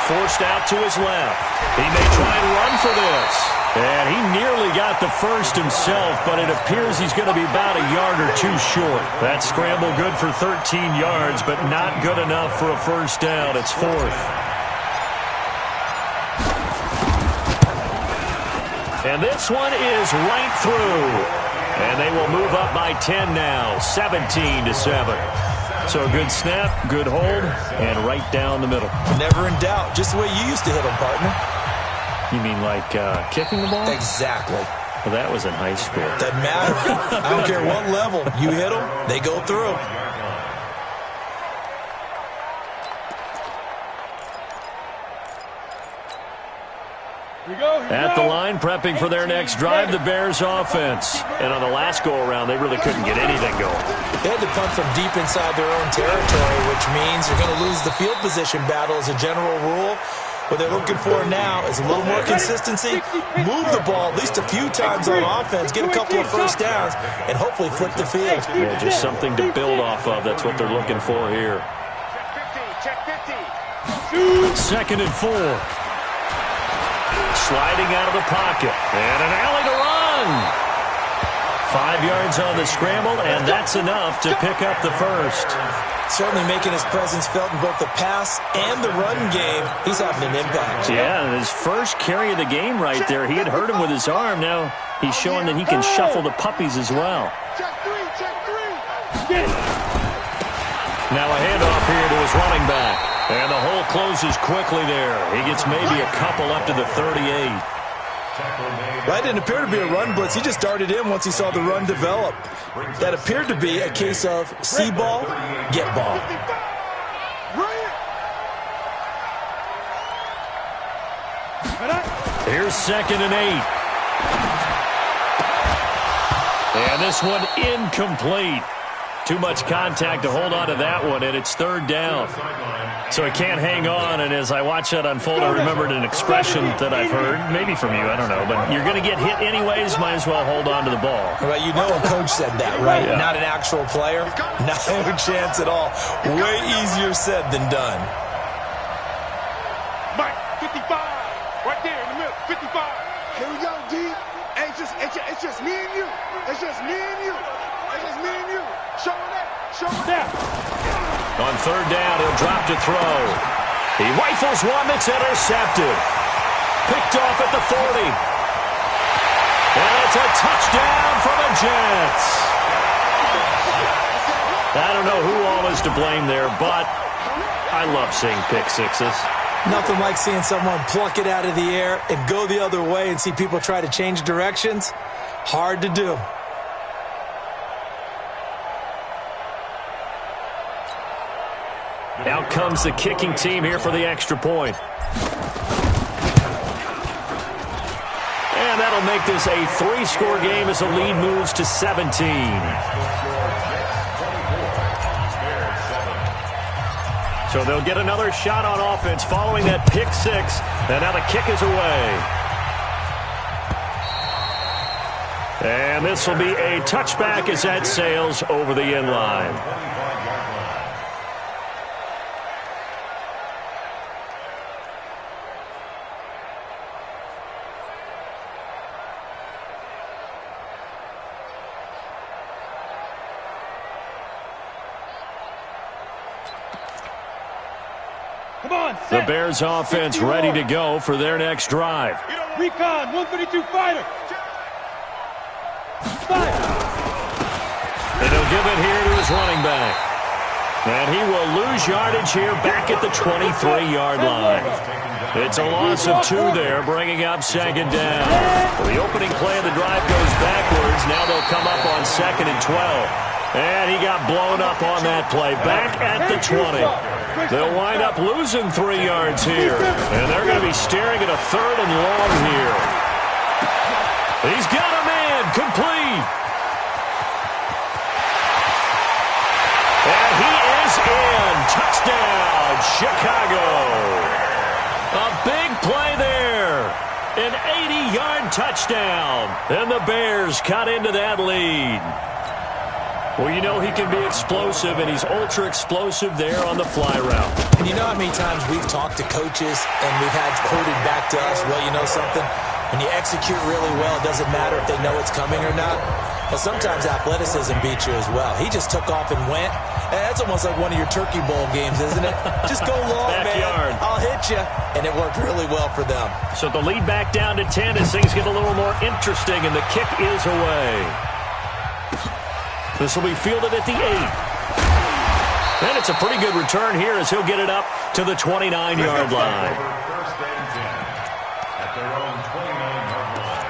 Forced out to his left. He may try and run for this. And he nearly got the first himself, but it appears he's going to be about a yard or two short. That scramble good for 13 yards, but not good enough for a first down. It's fourth. And this one is right through. And they will move up by 10 now, 17-7. So a good snap, good hold, and right down the middle. Never in doubt. Just the way you used to hit them, partner. You mean like kicking the ball? Exactly. Well, that was in high school. Doesn't matter. I don't care what level. You hit them, they go through. At the line, prepping for their next drive, the Bears offense. And on the last go-around, they really couldn't get anything going. They had to punt from deep inside their own territory, which means you're going to lose the field position battle as a general rule. What they're looking for now is a little more consistency, move the ball at least a few times on offense, get a couple of first downs, and hopefully flip the field. Yeah, just something to build off of. That's what they're looking for here. Check 50. 2nd and 4. Sliding out of the pocket. And an alley to run. 5 yards on the scramble, and that's enough to pick up the first. Certainly making his presence felt in both the pass and the run game. He's having an impact. Yeah, and his first carry of the game right there, he had hurt him with his arm. Now he's showing that he can shuffle the puppies as well. Check three. Now a handoff here to his running back. And the hole closes quickly there. He gets maybe a couple up to the 38. That didn't appear to be a run blitz. He just darted in once he saw the run develop. That appeared to be a case of see ball, get ball. Here's 2nd and 8. And this one incomplete. Too much contact to hold on to that one, and it's third down. So he can't hang on, and as I watch that unfold, I remembered an expression that I've heard, maybe from you, I don't know, but you're going to get hit anyways, might as well hold on to the ball. Well, you know a coach said that, right? Yeah. Not an actual player. Not a chance at all. Way easier said than done. Mike, 55. Right there in the middle, 55. Here we go, D. It's just me and you. It's just me and you. It's just me and you. Show it up. On third down, he'll drop to throw. He rifles one that's intercepted. Picked off at the 40. And it's a touchdown for the Jets. I don't know who all is to blame there, but I love seeing pick sixes. Nothing like seeing someone pluck it out of the air and go the other way and see people try to change directions. Hard to do. Out comes the kicking team here for the extra point. And that'll make this a 3-score game as the lead moves to 17. So they'll get another shot on offense following that pick six. And now the kick is away. And this will be a touchback as that sails over the end line. The Bears offense ready to go for their next drive. Recon, 132 fighter. Fire. And he'll give it here to his running back. And he will lose yardage here back at the 23-yard line. It's a loss of 2 there, bringing up second down. Well, the opening play of the drive goes backwards. Now they'll come up on 2nd and 12. And he got blown up on that play. Back at the 20. They'll wind up losing 3 yards here. And they're going to be staring at a 3rd and long here. He's got a man complete. Chicago. A big play there. An 80-yard touchdown. And the Bears cut into that lead. Well, you know he can be explosive, and he's ultra-explosive there on the fly route. And you know how many times we've talked to coaches and we've had quoted back to us, well, you know something? When you execute really well, it doesn't matter if they know it's coming or not. Well, sometimes athleticism beats you as well. He just took off and went. And that's almost like one of your Turkey Bowl games, isn't it? Just go long, Backyard. man. I'll hit you. And it worked really well for them. So the lead back down to 10 as things get a little more interesting, and the kick is away. This will be fielded at the 8. And it's a pretty good return here as he'll get it up to the 29-yard line. First and 10 at their own 29-yard line.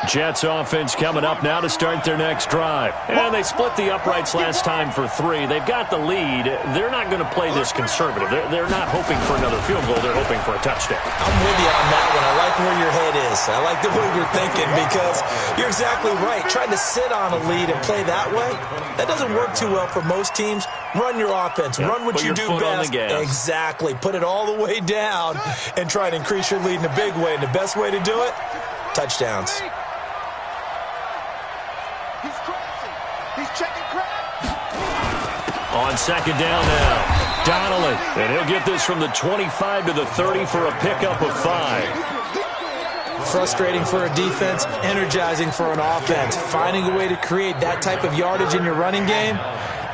Jets offense coming up now to start their next drive. And they split the uprights last time for 3. They've got the lead. They're not going to play this conservative. They're not hoping for another field goal. They're hoping for a touchdown. I'm with you on that one. I like where your head is. I like the way you're thinking because you're exactly right. Trying to sit on a lead and play that way, that doesn't work too well for most teams. Run your offense. Yep. Run what Put you your do foot on best. the gas. Exactly. Put it all the way down and try to increase your lead in a big way. And the best way to do it, touchdowns. He's crossing. He's checking crap. On second down now, Donnelly. And he'll get this from the 25 to the 30 for a pickup of 5. Frustrating for a defense, energizing for an offense. Finding a way to create that type of yardage in your running game,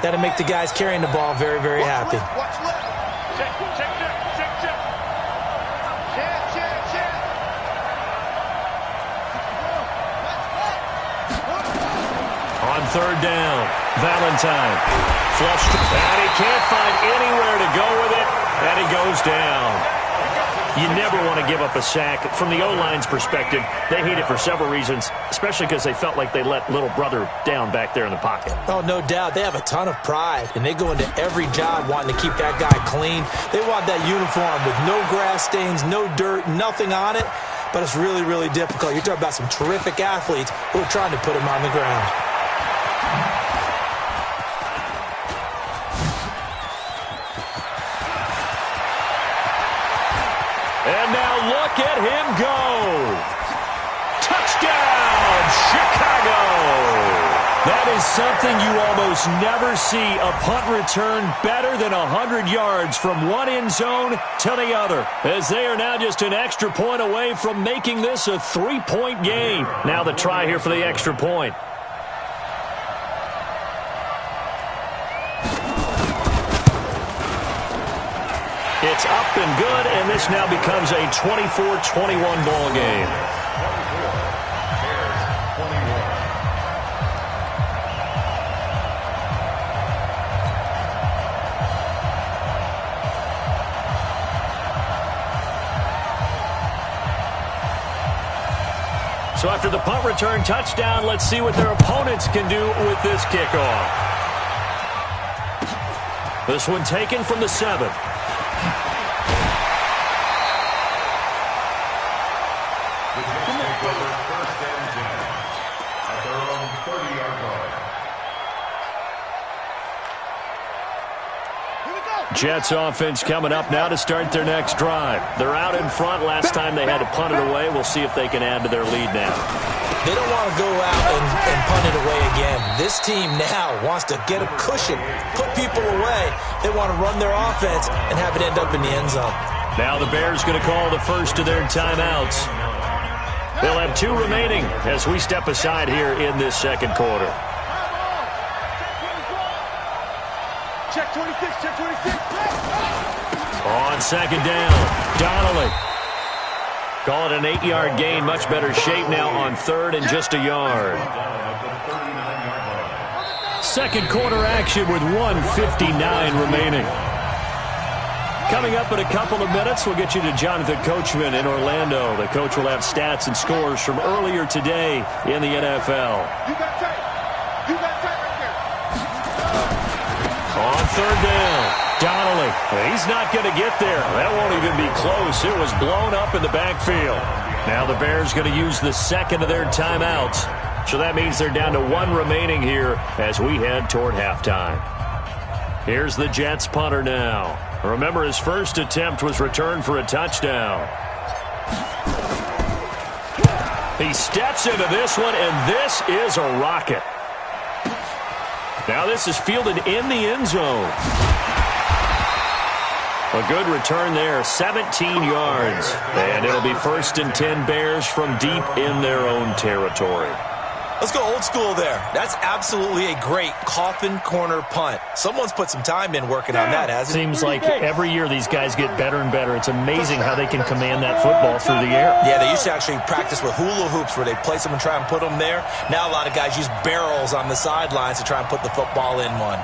that'll make the guys carrying the ball very, very happy. Watch left. Check, check, check, check, check. Check, check, check. On third down, Valentine. Flushed, and he can't find anywhere to go with it, and he goes down. You never want to give up a sack. From the O-line's perspective, they hate it for several reasons, especially because they felt like they let little brother down back there in the pocket. Oh, no doubt. They have a ton of pride, and they go into every job wanting to keep that guy clean. They want that uniform with no grass stains, no dirt, nothing on it, but it's really, really difficult. You're talking about some terrific athletes who are trying to put him on the ground. And now look at him go. Touchdown, Chicago. That is something you almost never see. A punt return better than 100 yards from one end zone to the other, as they are now just an extra point away from making this a 3-point game. Now the try here for the extra point. It's up and good, and this now becomes a 24-21 ball game. So after the punt return touchdown, let's see what their opponents can do with this kickoff. This one taken from the 7. Jets offense coming up now to start their next drive. They're out in front. Last time they had to punt it away. We'll see if they can add to their lead now. They don't want to go out and punt it away again. This team now wants to get a cushion, put people away. They want to run their offense and have it end up in the end zone. Now the Bears going to call the first of their timeouts. They'll have 2 remaining as we step aside here in this second quarter. Check 26, check 26. On second down, Donnelly. Call it an 8-yard gain. Much better shape now on third and just a yard. Second quarter action with 1:59 remaining. Coming up in a couple of minutes, we'll get you to Jonathan Coachman in Orlando. The coach will have stats and scores from earlier today in the NFL. You got tight. You got tight right there. On third down, Donnelly. He's not going to get there. That won't even be close. It was blown up in the backfield. Now the Bears going to use the second of their timeouts. So that means they're down to one remaining here as we head toward halftime. Here's the Jets punter now. Remember, his first attempt was returned for a touchdown. He steps into this one, and this is a rocket. Now this is fielded in the end zone. A good return there, 17 yards. And it'll be 1st and 10 Bears from deep in their own territory. Let's go old school there. That's absolutely a great coffin corner punt. Someone's put some time in working on that, hasn't it? Seems like every year these guys get better and better. It's amazing how they can command that football through the air. Yeah, they used to actually practice with hula hoops where they place them and try and put them there. Now a lot of guys use barrels on the sidelines to try and put the football in one.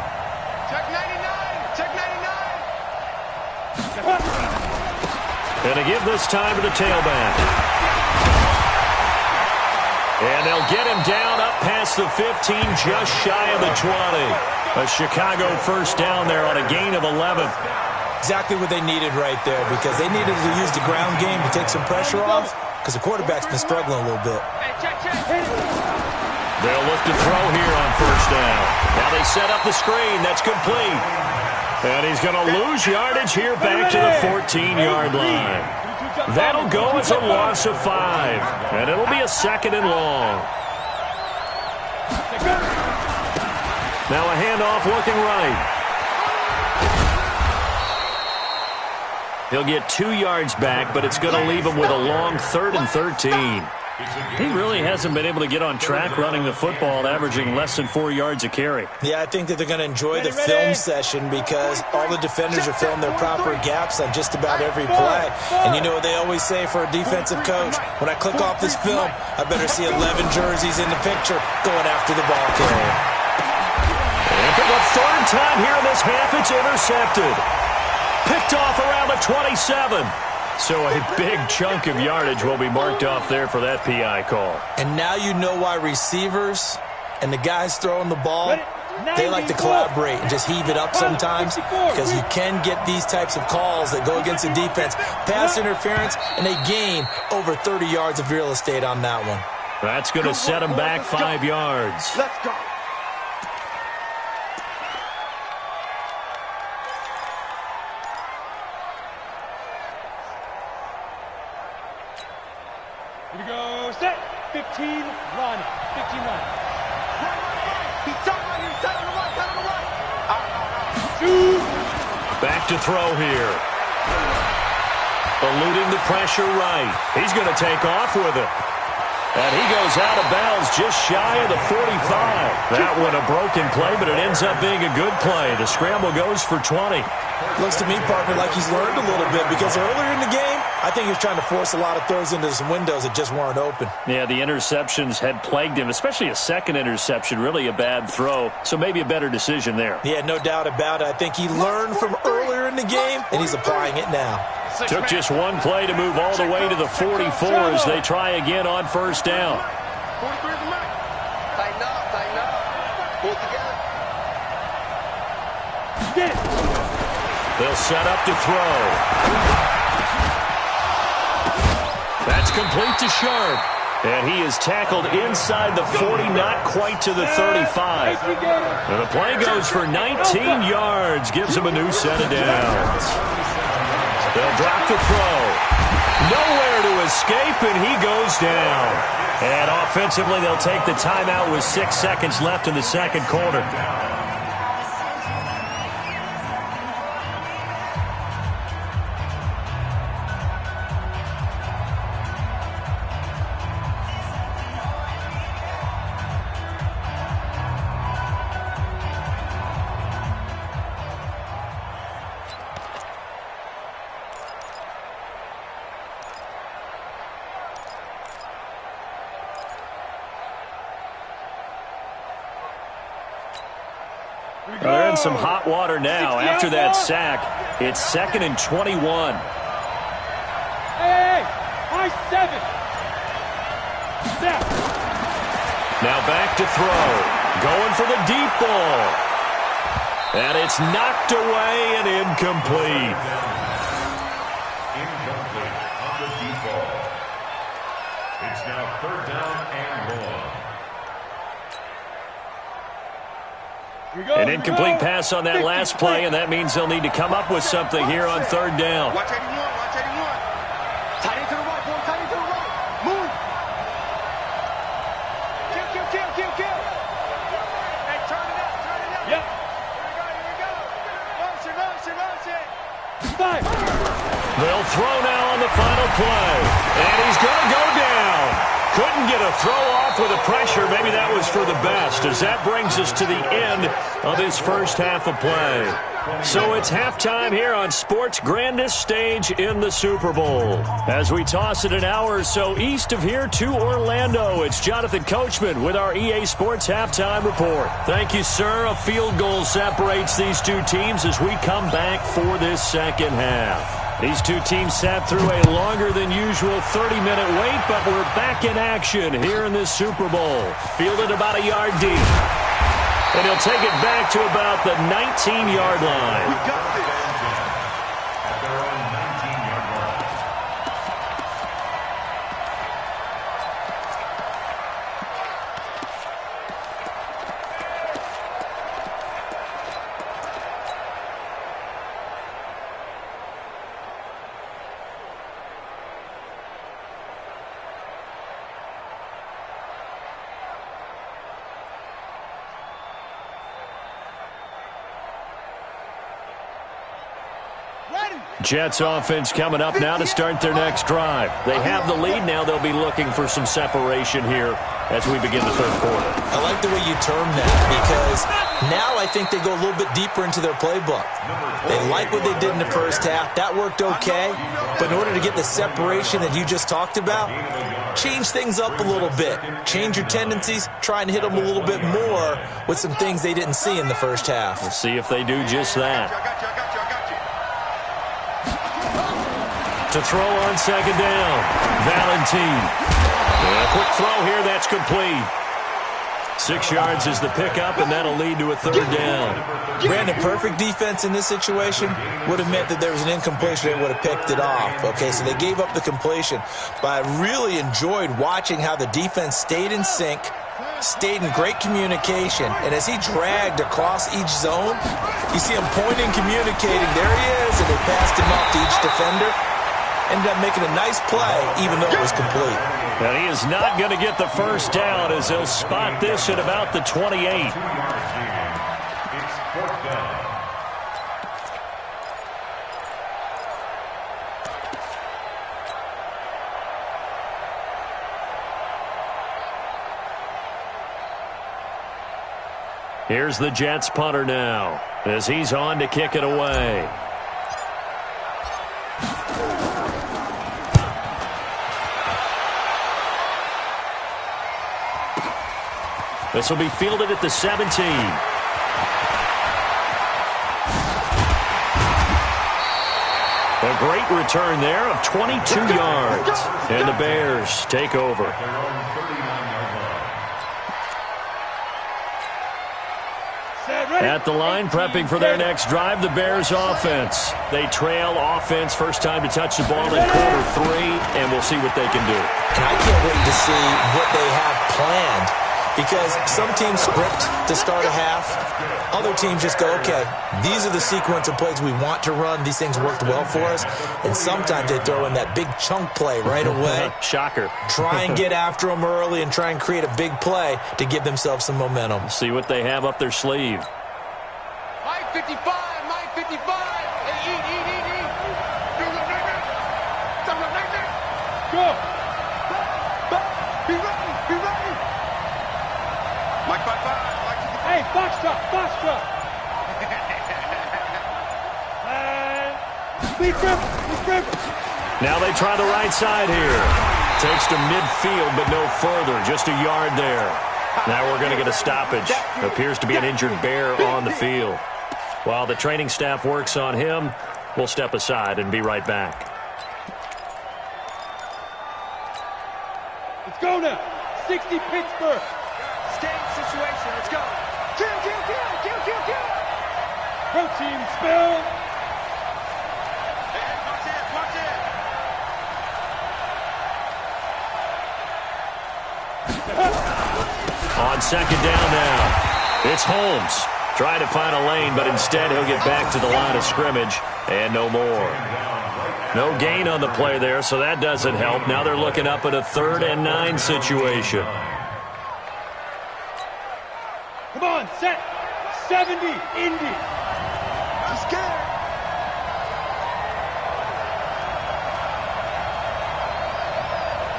Check 99! Check 99! And to give this time to the tailback. And they'll get him down up past the 15, just shy of the 20. A Chicago first down there on a gain of 11. Exactly what they needed right there, because they needed to use the ground game to take some pressure off, because the quarterback's been struggling a little bit. They'll look to throw here on first down. Now they set up the screen. That's complete. And he's going to lose yardage here back to the 14-yard line. That'll go as a loss of 5. And it'll be a 2nd and long. Now a handoff looking right. He'll get 2 yards back, but it's going to leave him with a long 3rd and 13. He really hasn't been able to get on track running the football, averaging less than 4 yards a carry. Yeah, I think that they're going to enjoy the film session because all the defenders are filling their proper gaps on just about every play. And you know what they always say for a defensive coach? When I click off this film, I better see 11 jerseys in the picture going after the ball carrier. And for the 3rd time here in this half, it's intercepted. Picked off around the 27. So a big chunk of yardage will be marked off there for that PI call. And now you know why receivers and the guys throwing the ball, they like to collaborate and just heave it up sometimes, because you can get these types of calls that go against the defense. Pass interference, and they gain over 30 yards of real estate on that one. That's going to set them back 5 yards. Let's go. Here we go, set, 15, run, 15, run. He's tight on you, tight on the right, tight on the right. Back to throw here. Eluding the pressure right. He's going to take off with it. And he goes out of bounds just shy of the 45. That one a broken play, but it ends up being a good play. The scramble goes for 20. Looks to me, partner, like he's learned a little bit, because earlier in the game, I think he was trying to force a lot of throws into some windows that just weren't open. Yeah, the interceptions had plagued him, especially a second interception, really a bad throw. So maybe a better decision there. Yeah, no doubt about it. I think he learned from earlier in the game, and he's applying it now. Took just one play to move all the way to the 44 as they try again on first down. 43 from Mike. Tighten up, tighten up. Pull together. Get it. They'll set up to throw. That's complete to Sharp. And he is tackled inside the 40, not quite to the 35. And the play goes for 19 yards, gives him a new set of downs. They'll drop the throw. Nowhere to escape, and he goes down. And offensively, they'll take the timeout with 6 seconds left in the second quarter. They're in some hot water now after that sack. It's 2nd and 21. Hey, high 7. Snap. Now back to throw. Going for the deep ball. And it's knocked away and incomplete. Incomplete on the default. It's now 3rd down and 1. An incomplete pass on that last play, and that means they'll need to come up with something here on 3rd down. Watch 81, watch 81. Tight end to the right, boy, tight end to the right. Move. Kill. Hey, turn it up. Yep. Here we go. Motion. Five. They'll throw now on the final play, and he's going to go down. Couldn't get a throw off with the pressure. Maybe that was for the best, as that brings us to the end of this first half of play. So it's halftime here on sports' grandest stage in the Super Bowl. As we toss it an hour or so east of here to Orlando, it's Jonathan Coachman with our EA Sports Halftime Report. Thank you, sir. A field goal separates these two teams as we come back for this second half. These two teams sat through a longer than usual 30-minute wait, but we're back in action here in this Super Bowl. Fielded about a yard deep. And he'll take it back to about the 19-yard line. We got this. At their own 19-yard line. Jets offense coming up now to start their next drive. They have the lead. Now they'll be looking for some separation here as we begin the third quarter. I like the way you term that, because now I think they go a little bit deeper into their playbook. They like what they did in the first half. That worked okay. But in order to get the separation that you just talked about, change things up a little bit. Change your tendencies. Try and hit them a little bit more with some things they didn't see in the first half. We'll see if they do just that. I got you. To throw on second down, Valentine. And a quick throw here, that's complete. 6 yards is the pickup, and that'll lead to a third down. Brandon, perfect defense in this situation would have meant that there was an incompletion. They would have picked it off. Okay, so they gave up the completion. But I really enjoyed watching how the defense stayed in sync, stayed in great communication, and as he dragged across each zone, you see him pointing, communicating. There he is, and they passed him off to each defender. Ended up making a nice play, even though it was complete. And he is not going to get the first down as they'll spot this at about the 28. It's 4th down. Here's the Jets punter now as he's on to kick it away. This will be fielded at the 17. A great return there of 22 yards. And the Bears take over. Their own 39-yard line. At the line, prepping for their next drive, the Bears offense. They trail offense, first time to touch the ball in quarter 3, and we'll see what they can do. And I can't wait to see what they have planned, because some teams script to start a half. Other teams just go, okay, these are the sequence of plays we want to run. These things worked well for us. And sometimes they throw in that big chunk play right away. Shocker. Try and get after them early and try and create a big play to give themselves some momentum. See what they have up their sleeve. Mike 55. Hey, eat. Go. Be ready. Mike 55. Hey, box truck. And speed trip. Now they try the right side here. Takes to midfield, but no further. Just a yard there. Now we're going to get a stoppage. Appears to be an injured Bear on the field. While the training staff works on him, we'll step aside and be right back. Let's go now. 60 Pittsburgh. Game situation. Let's go. Kill. Protein spill. On second down now, it's Holmes trying to find a lane, but instead he'll get back to the line of scrimmage and no more. No gain on the play there, so that doesn't help. Now they're looking up at a 3rd and 9 situation. Come on, set. 70, Indy. I'm scared.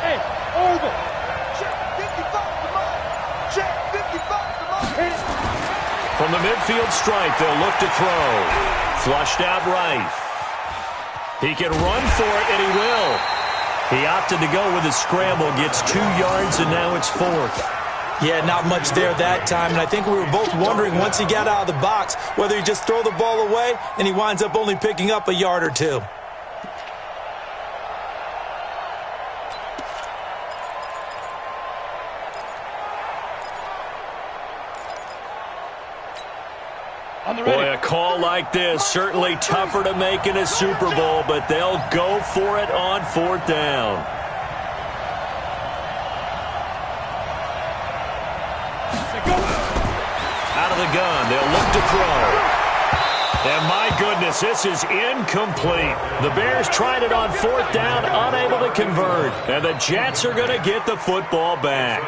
Hey, Orville. Check 55, come on. Check 55, come on. From the midfield stripe, they'll look to throw. Flushed out right. He can run for it, and he will. He opted to go with a scramble, gets 2 yards, and now it's 4th. Yeah, not much there that time, and I think we were both wondering once he got out of the box whether he just throw the ball away and he winds up only picking up a yard or 2. Boy, a call like this, certainly tougher to make in a Super Bowl, but they'll go for it on 4th down. Out of the gun, they'll look to throw. And my goodness, this is incomplete. The Bears tried it on 4th down, unable to convert. And the Jets are going to get the football back.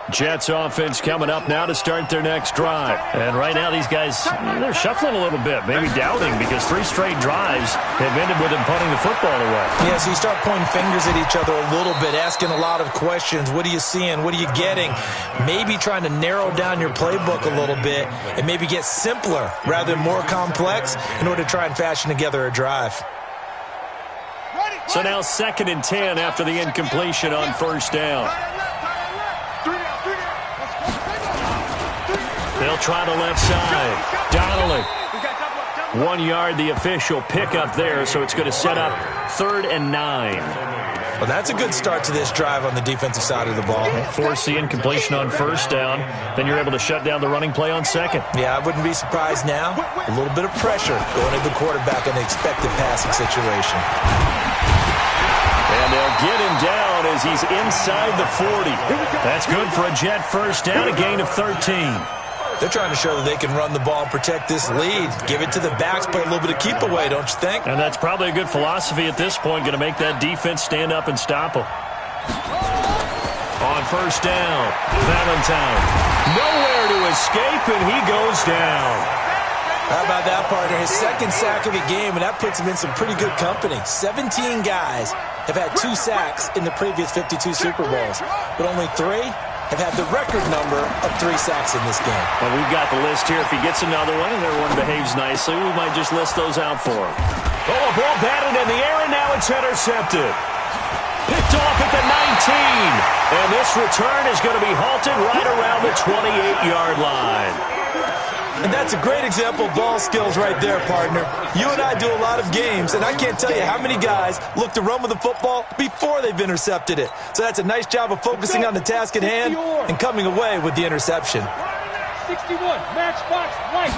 Jets offense coming up now to start their next drive. And right now these guys, they're shuffling a little bit, maybe doubting, because 3 straight drives have ended with them punting the football away. Yeah, so you start pointing fingers at each other a little bit, asking a lot of questions. What are you seeing? What are you getting? Maybe trying to narrow down your playbook a little bit and maybe get simpler rather than more complex in order to try and fashion together a drive. So now 2nd and 10 after the incompletion on 1st down. They'll try the left side. Donnelly. 1 yard, the official pickup there, so it's going to set up 3rd and 9. Well, that's a good start to this drive on the defensive side of the ball. Force the incompletion on 1st down, then you're able to shut down the running play on 2nd. Yeah, I wouldn't be surprised now. A little bit of pressure going to the quarterback in the expected passing situation. And they'll get him down as he's inside the 40. That's good for a Jet 1st down, a gain of 13. They're trying to show that they can run the ball and protect this lead. Give it to the backs, play a little bit of keep away, don't you think? And that's probably a good philosophy at this point, going to make that defense stand up and stop them. On 1st down, Valentine. Nowhere to escape, and he goes down. How about that, partner? His 2nd sack of the game, and that puts him in some pretty good company. 17 guys have had 2 sacks in the previous 52 Super Bowls, but only 3 have had the record number of 3 sacks in this game. Well, we've got the list here. If he gets another one and everyone behaves nicely, we might just list those out for him. Oh, a ball batted in the air, and now it's intercepted. Picked off at the 19. And this return is going to be halted right around the 28-yard line. And that's a great example of ball skills right there, partner. You and I do a lot of games, and I can't tell you how many guys look to run with the football before they've intercepted it. So that's a nice job of focusing on the task at hand and coming away with the interception. 61, matchbox, light.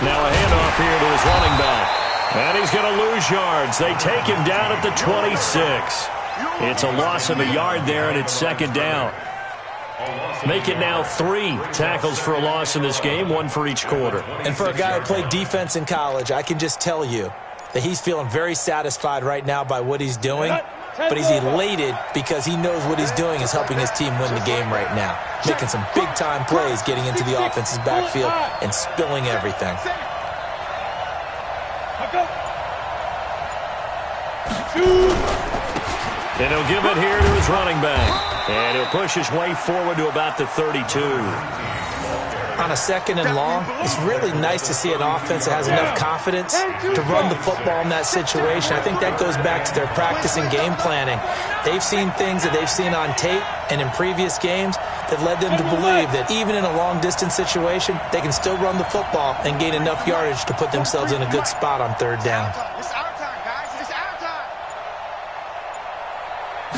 Now a handoff here to his running back. And he's going to lose yards. They take him down at the 26. It's a loss of a yard there, and it's 2nd down. Make it now 3 tackles for a loss in this game, 1 for each quarter. And for a guy who played defense in college, I can just tell you that he's feeling very satisfied right now by what he's doing, but he's elated because he knows what he's doing is helping his team win the game right now, making some big-time plays, getting into the offense's backfield and spilling everything. And he'll give it here to his running back. And he'll push his way forward to about the 32. On a 2nd and long, it's really nice to see an offense that has enough confidence to run the football in that situation. I think that goes back to their practice and game planning. They've seen things that they've seen on tape and in previous games that led them to believe that even in a long-distance situation, they can still run the football and gain enough yardage to put themselves in a good spot on 3rd down. It's our time, guys. It's our time.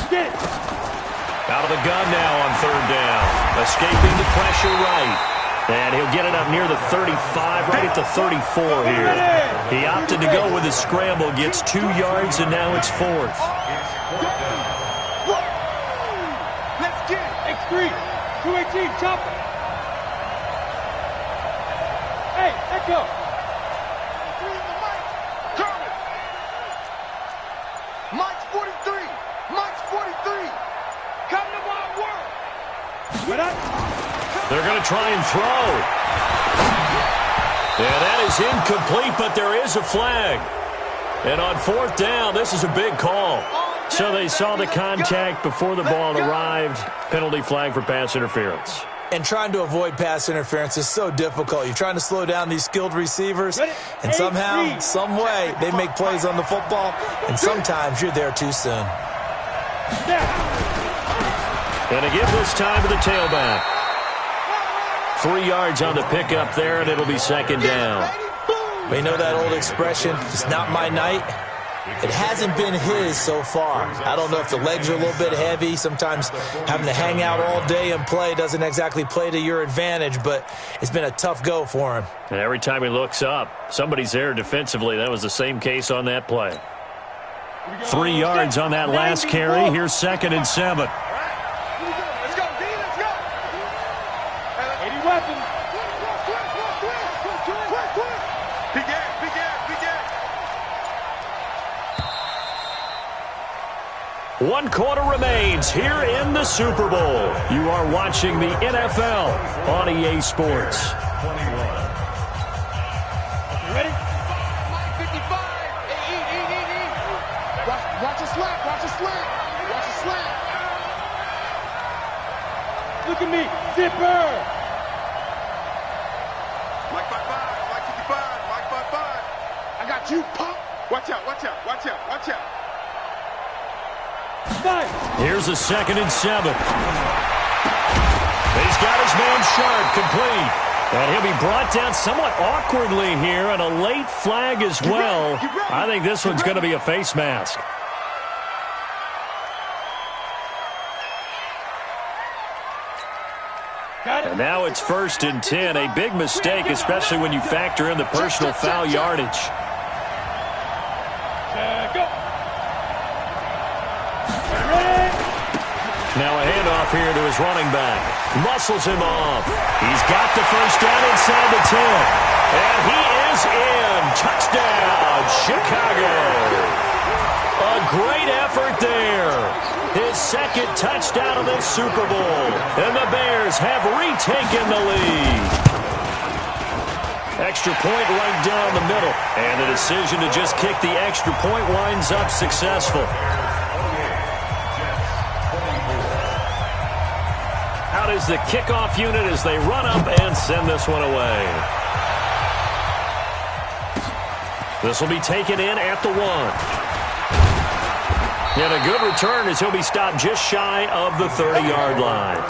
Get it. the gun now on third down. Escaping the pressure right. And he'll get it up near the 35, right at the 34 here. He opted to go with his scramble, gets 2 yards, and now it's fourth. Let's get it. X3, 218, chop it. Hey, echo. Mike's 43. Mike's 43. Come to my world. They're going to try and throw. Yeah, that is incomplete, but there is a flag. And on fourth down, this is a big call. So they saw the contact before the ball arrived. Penalty flag for pass interference. And trying to avoid pass interference is so difficult. You're trying to slow down these skilled receivers, and somehow, some way, they make plays on the football, and sometimes you're there too soon. Going to give this time to the tailback. 3 yards on the pickup there, and it'll be second down. We know that old expression, it's not my night. It hasn't been his so far. I don't know if the legs are a little bit heavy. Sometimes having to hang out all day and play doesn't exactly play to your advantage, but it's been a tough go for him. And every time he looks up, somebody's there defensively. That was the same case on that play. 3 yards on that last carry. Here's 2nd and 7. Let's go, D. Let's go. 80 weapons. Big ass, big ass, big ass. 1 quarter remains here in the Super Bowl. You are watching the NFL on EA Sports. You ready? 55. Eat. Watch a slant. Watch a slant. Watch a slant. Look at me. Zipper. Mike 55. Mike 55. Mike 55. I got you, pump. Watch out. Watch out. Watch out. Watch out. Nice. Here's a 2nd and 7. He's got his man Sharp complete. And he'll be brought down somewhat awkwardly here, and a late flag as well. I think this one's going to be a face mask. And now it's 1st and 10. A big mistake, especially when you factor in the personal foul yardage. Go. Now a handoff here to his running back. Muscles him off. He's got the first down inside the 10. And he is in. Touchdown, Chicago. A great effort there. His 2nd touchdown of this Super Bowl. And the Bears have retaken the lead. Extra point right down the middle. And the decision to just kick the extra point winds up successful. Out is the kickoff unit as they run up and send this one away. This will be taken in at the 1. And a good return as he'll be stopped just shy of the 30-yard line.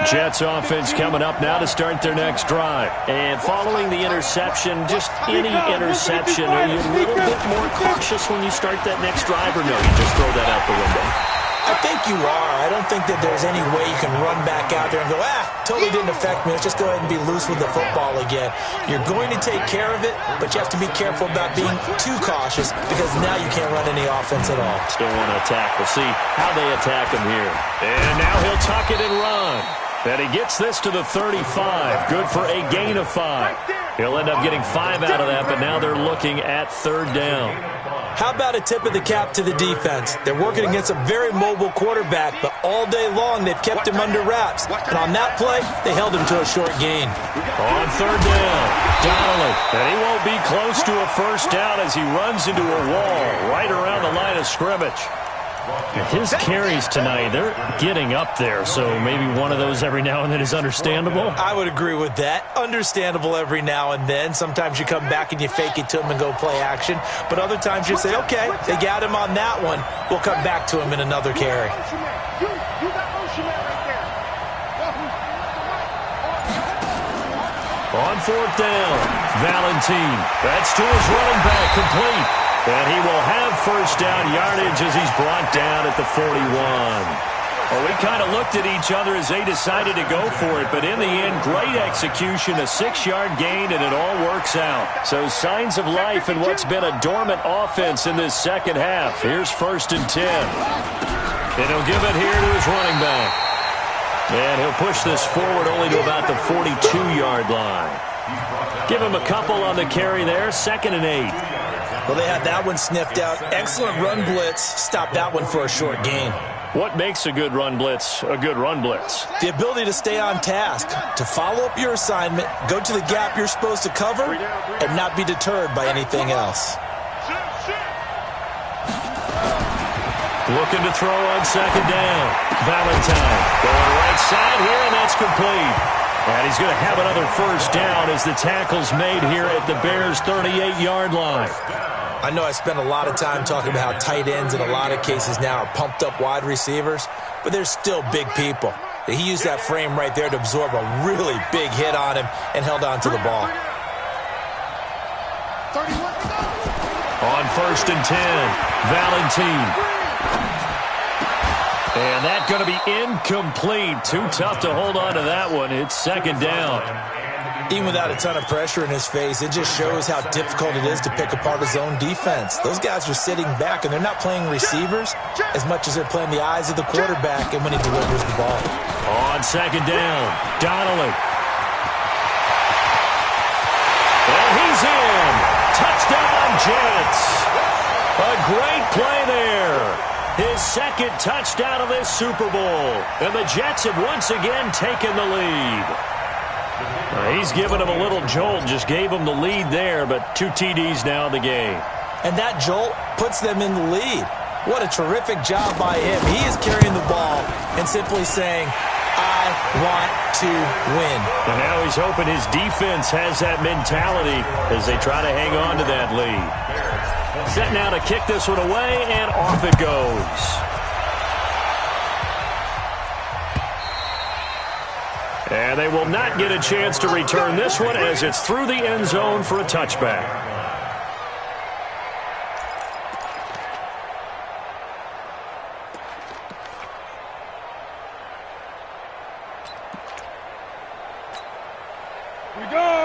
Jets offense coming up now to start their next drive. And following the interception, just any interception, are you a little bit more cautious when you start that next drive, or no, you just throw that out the window? I think you are. I don't think that there's any way you can run back out there and go, totally didn't affect me. Let's just go ahead and be loose with the football again. You're going to take care of it, but you have to be careful about being too cautious because now you can't run any offense at all. Still want to attack. We'll see how they attack him here. And now he'll tuck it and run. And he gets this to the 35. Good for a gain of 5. He'll end up getting 5 out of that, but now they're looking at 3rd down. How about a tip of the cap to the defense? They're working against a very mobile quarterback, but all day long they've kept him under wraps. And on that play, they held him to a short gain. On 3rd down, Donnelly. And he won't be close to a first down as he runs into a wall right around the line of scrimmage. His carries tonight, they're getting up there, so maybe one of those every now and then is understandable. I would agree with that. Understandable every now and then. Sometimes you come back and you fake it to him and go play action. But other times you say, okay, they got him on that one. We'll come back to him in another carry. On 4th down, Valentine. That's to his running back, complete. And he will have first down yardage as he's brought down at the 41. Well, we kind of looked at each other as they decided to go for it, but in the end, great execution, a 6-yard gain, and it all works out. So signs of life in what's been a dormant offense in this second half. Here's 1st and 10. And he'll give it here to his running back. And he'll push this forward only to about the 42-yard line. Give him a couple on the carry there, 2nd and 8. Well, they had that one sniffed out. Excellent run blitz. Stop that one for a short gain. What makes a good run blitz a good run blitz? The ability to stay on task, to follow up your assignment, go to the gap you're supposed to cover, and not be deterred by anything else. Looking to throw on 2nd down. Valentine going right side here, and that's complete. And he's going to have another first down as the tackle's made here at the Bears' 38-yard line. I know I spent a lot of time talking about how tight ends in a lot of cases now are pumped up wide receivers, but they're still big people. He used that frame right there to absorb a really big hit on him and held on to the ball. On 1st and 10, Valentine. And that's going to be incomplete. Too tough to hold on to that one. It's 2nd down. Even without a ton of pressure in his face, it just shows how difficult it is to pick apart his own defense. Those guys are sitting back, and they're not playing receivers as much as they're playing the eyes of the quarterback and when he delivers the ball. On 2nd down, Donnelly. And he's in. Touchdown, Jets. A great play there. His 2nd touchdown of this Super Bowl. And the Jets have once again taken the lead. He's given him a little jolt, just gave him the lead there, but 2 TDs now in the game. And that jolt puts them in the lead. What a terrific job by him. He is carrying the ball and simply saying, I want to win. And now he's hoping his defense has that mentality as they try to hang on to that lead. Set now to kick this one away, and off it goes. And they will not get a chance to return this one as it's through the end zone for a touchback.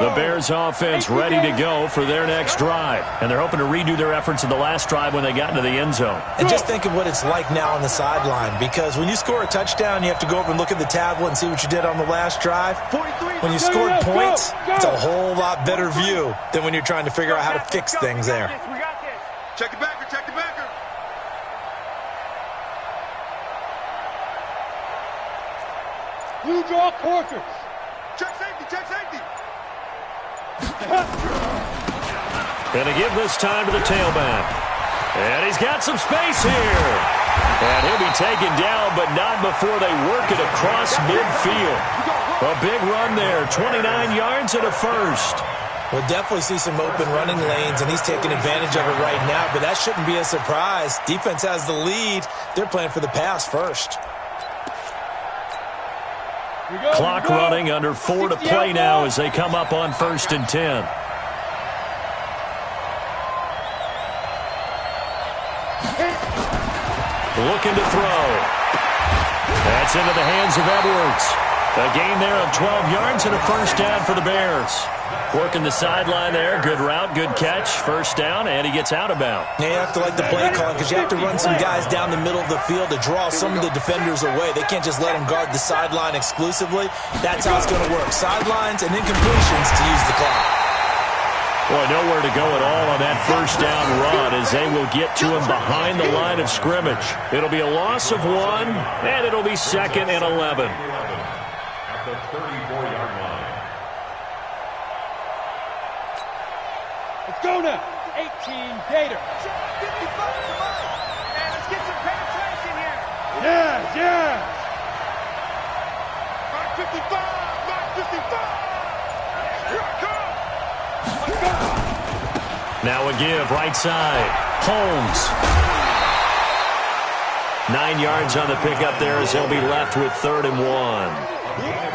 The Bears offense ready to go for their next drive. And they're hoping to redo their efforts in the last drive when they got into the end zone. And just think of what it's like now on the sideline, because when you score a touchdown, you have to go over and look at the tablet and see what you did on the last drive. When you scored points, it's a whole lot better view than when you're trying to figure out how to fix things there. Check the backer, check the backer. Blue draw quarters. Check safety, check safety. Gonna give this time to the tailback. And he's got some space here. And he'll be taken down, but not before they work it across midfield. A big run there, 29 yards and a first. We'll definitely see some open running lanes, and he's taking advantage of it right now, but that shouldn't be a surprise. Defense has the lead. They're playing for the pass first. Clock running, under 4 to play now as they come up on 1st and 10. Looking to throw. That's into the hands of Edwards. A gain there of 12 yards and a first down for the Bears. Working the sideline there. Good route, good catch. First down, and he gets out of bounds. Yeah, you have to like the play calling because you have to run some guys down the middle of the field to draw some of the defenders away. They can't just let them guard the sideline exclusively. That's how it's going to work. Sidelines and incompletions to use the clock. Boy, nowhere to go at all on that first down run as they will get to him behind the line of scrimmage. It'll be a loss of 1, and it'll be 2nd and 11. At the 34-yard line. Let's go now. 18 Gator. And let's get some penetration here. Yes, yes. Mark 55, Mark 55. Here I come. Now a give, right side. Holmes. 9 yards on the pickup there as he'll be left with 3rd and 1.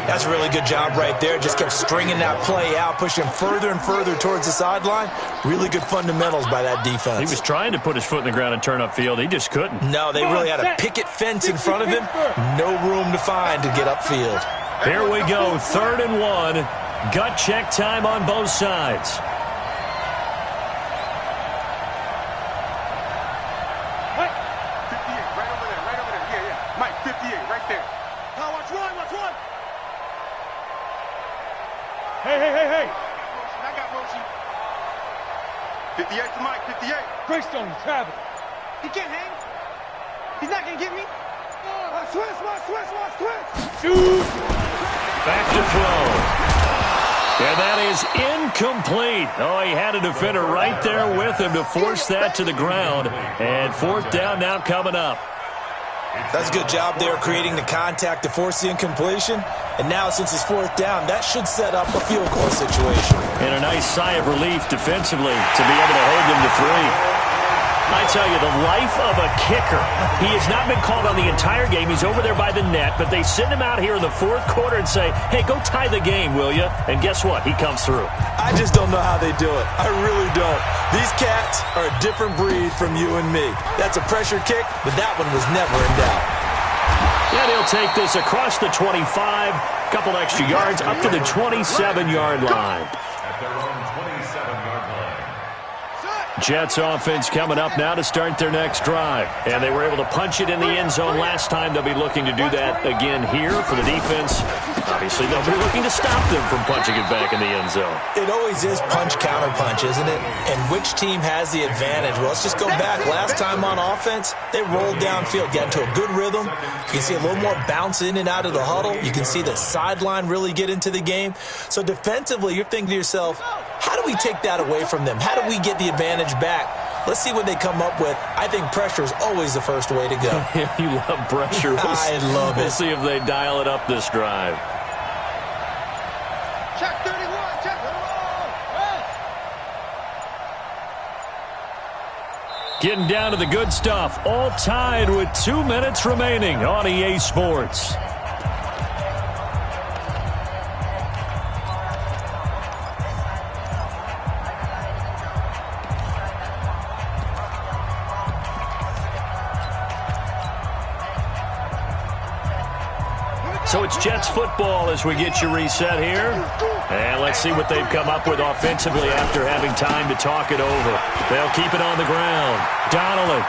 That's a really good job right there. Just kept stringing that play out, pushing further and further towards the sideline. Really good fundamentals by that defense. He was trying to put his foot in the ground and turn upfield. He just couldn't. No, they really had a picket fence in front of him. No room to find to get upfield. Here we go, 3rd and 1. Gut check time on both sides. Hey. I got motion. 58 to Mike, 58. Greystone, Travis. He can't hang. He's not going to get me. Switch. Shoot. Back to throw. And that is incomplete. Oh, he had a defender right there with him to force that to the ground. And 4th down now coming up. That's a good job there creating the contact to force the incompletion. And now since it's 4th down, that should set up a field goal situation. And a nice sigh of relief defensively to be able to hold them to 3. I tell you, the life of a kicker. He has not been called on the entire game. He's over there by the net, but they send him out here in the 4th quarter and say, hey, go tie the game, will you? And guess what? He comes through. I just don't know how they do it. I really don't. These cats are a different breed from you and me. That's a pressure kick, but that one was never in doubt. And he'll take this across the 25, couple extra yards, up to the 27-yard line. At their own 27-yard line. Jets offense coming up now to start their next drive. And they were able to punch it in the end zone last time. They'll be looking to do that again here for the defense. Obviously, they'll be looking to stop them from punching it back in the end zone. It always is punch-counter-punch, isn't it? And which team has the advantage? Well, let's just go back. Last time on offense, they rolled downfield, got into a good rhythm. You can see a little more bounce in and out of the huddle. You can see the sideline really get into the game. So defensively, you're thinking to yourself, how do we take that away from them? How do we get the advantage back? Let's see what they come up with. I think pressure is always the first way to go. You love pressure. I love it. We'll see if they dial it up this drive. Check 31, check 31. Getting down to the good stuff. All tied with 2 minutes remaining on EA Sports. So it's Jets football as we get you reset here. And let's see what they've come up with offensively after having time to talk it over. They'll keep it on the ground. Donnelly.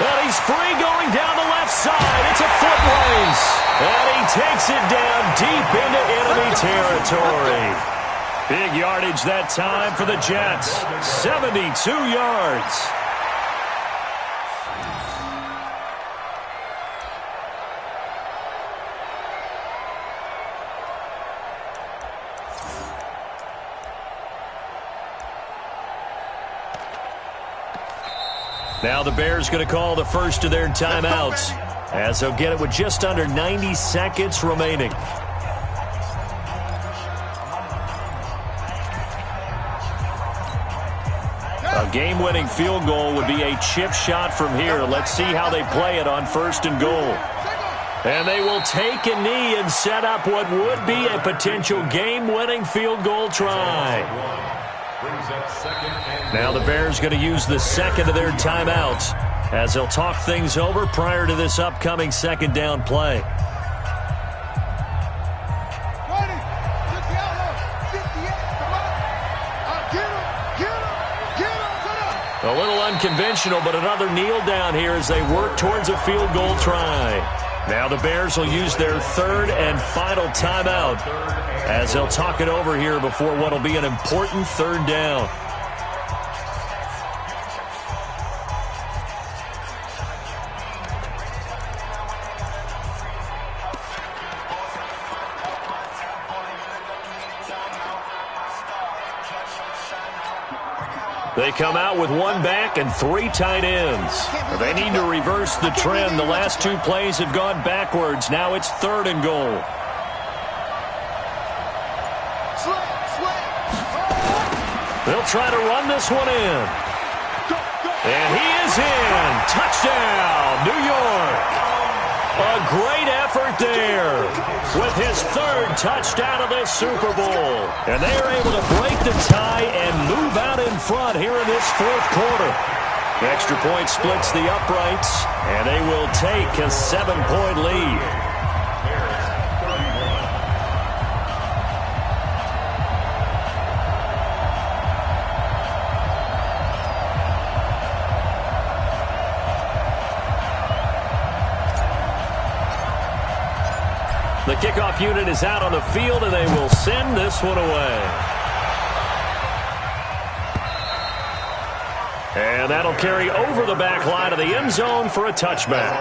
And he's free going down the left side. It's a foot race. And he takes it down deep into enemy territory. Big yardage that time for the Jets. 72 yards. Now the Bears going to call the first of their timeouts as they'll get it with just under 90 seconds remaining. A game-winning field goal would be a chip shot from here. Let's see how they play it on 1st and goal. And they will take a knee and set up what would be a potential game-winning field goal try. Now the Bears going to use the second of their timeouts as they'll talk things over prior to this upcoming 2nd down play. A little unconventional, but another kneel down here as they work towards a field goal try. Now the Bears will use their 3rd and final timeout as they'll talk it over here before what will be an important 3rd down. They come out with 1 back and 3 tight ends. They need to reverse the trend. The last 2 plays have gone backwards. Now it's 3rd and goal. They'll try to run this one in. And he is in. Touchdown, New York. A great effort there with his third touchdown of this Super Bowl. And they are able to break the tie and move out in front here in this fourth quarter. Extra point splits the uprights, and they will take a 7-point lead. The kickoff unit is out on the field, and they will send this one away. And that'll carry over the back line of the end zone for a touchback.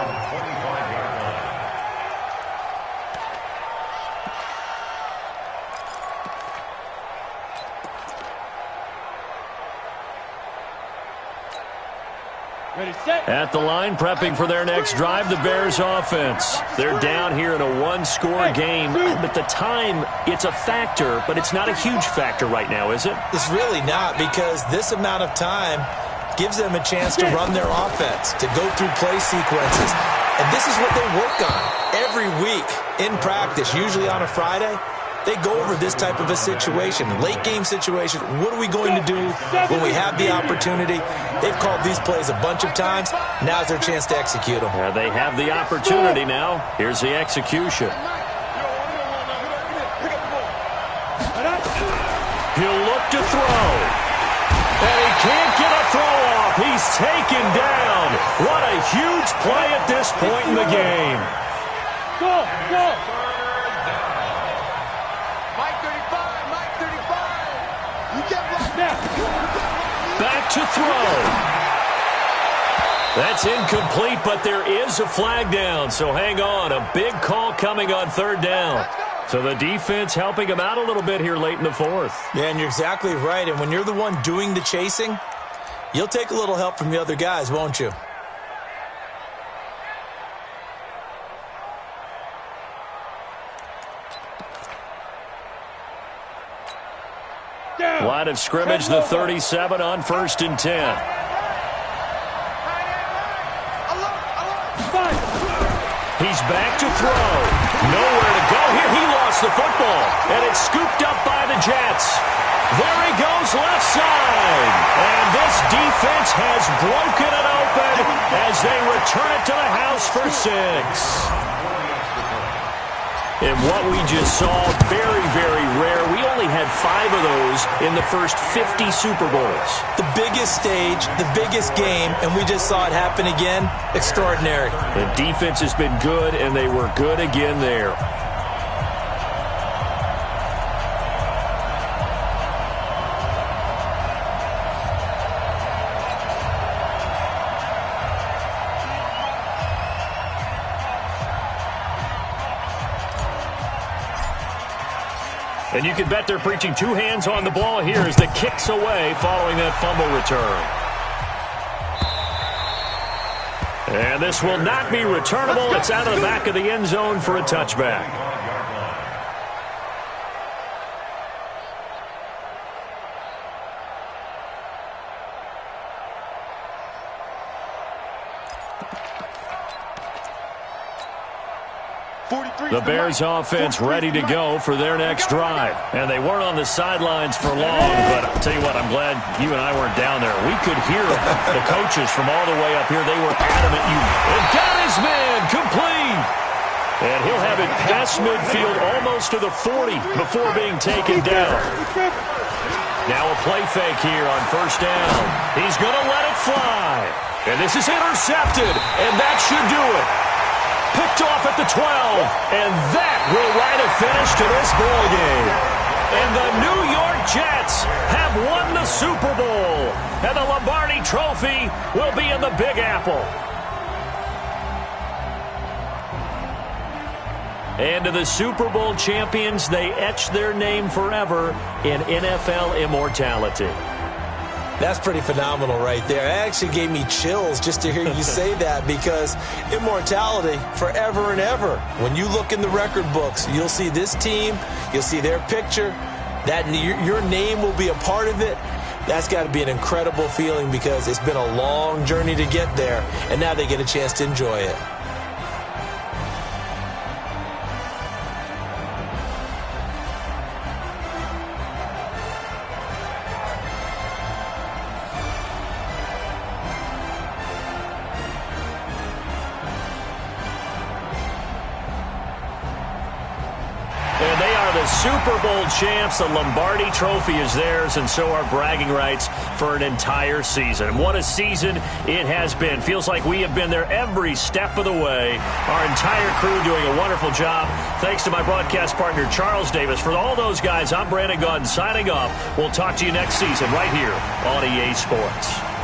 At the line, prepping for their next drive, the Bears offense. They're down here in a one-score game, but the time, it's a factor, but it's not a huge factor right now, is it? It's really not, because this amount of time gives them a chance to run their offense, to go through play sequences. And this is what they work on every week in practice, usually on a Friday. They go over this type of a situation, late game situation. What are we going to do when we have the opportunity? They've called these plays a bunch of times. Now's their chance to execute them. Yeah, they have the opportunity now. Here's the execution. He'll look to throw. And he can't get a throw off. He's taken down. What a huge play at this point in the game. Go, go. Back to throw. That's incomplete, but there is a flag down. So hang on. A big call coming on third down. So the defense helping him out a little bit here late in the fourth. Yeah, and you're exactly right. And when you're the one doing the chasing, you'll take a little help from the other guys, won't you? Line of scrimmage, the 37 on 1st and 10. He's back to throw. Nowhere to go here. He lost the football, and it's scooped up by the Jets. There he goes left side. And this defense has broken it open as they return it to the house for 6. And what we just saw, very, very rare. We only had 5 of those in the first 50 Super Bowls. The biggest stage, the biggest game, and we just saw it happen again. Extraordinary. The defense has been good, and they were good again there. And you can bet they're preaching 2 hands on the ball here as the kick's away following that fumble return. And this will not be returnable. It's out of the back of the end zone for a touchback. The Bears offense ready to go for their next drive. And they weren't on the sidelines for long, but I'll tell you what, I'm glad you and I weren't down there. We could hear the coaches from all the way up here. They were adamant. And got his man complete. And he'll have it past midfield almost to the 40 before being taken down. Now a play fake here on 1st down. He's going to let it fly. And this is intercepted, and that should do it. Picked off at the 12, and that will write a finish to this ball game. And the New York Jets have won the Super Bowl, and the Lombardi Trophy will be in the Big Apple. And to the Super Bowl champions, they etch their name forever in NFL immortality. That's pretty phenomenal right there. It actually gave me chills just to hear you say that, because immortality forever and ever. When you look in the record books, you'll see this team, you'll see their picture, that your name will be a part of it. That's got to be an incredible feeling, because it's been a long journey to get there, and now they get a chance to enjoy it. the Super Bowl champs. The Lombardi Trophy is theirs, and so are bragging rights for an entire season. What a season it has been. Feels like we have been there every step of the way. Our entire crew doing a wonderful job. Thanks to my broadcast partner, Charles Davis. For all those guys, I'm Brandon Gaudin signing off. We'll talk to you next season right here on EA Sports.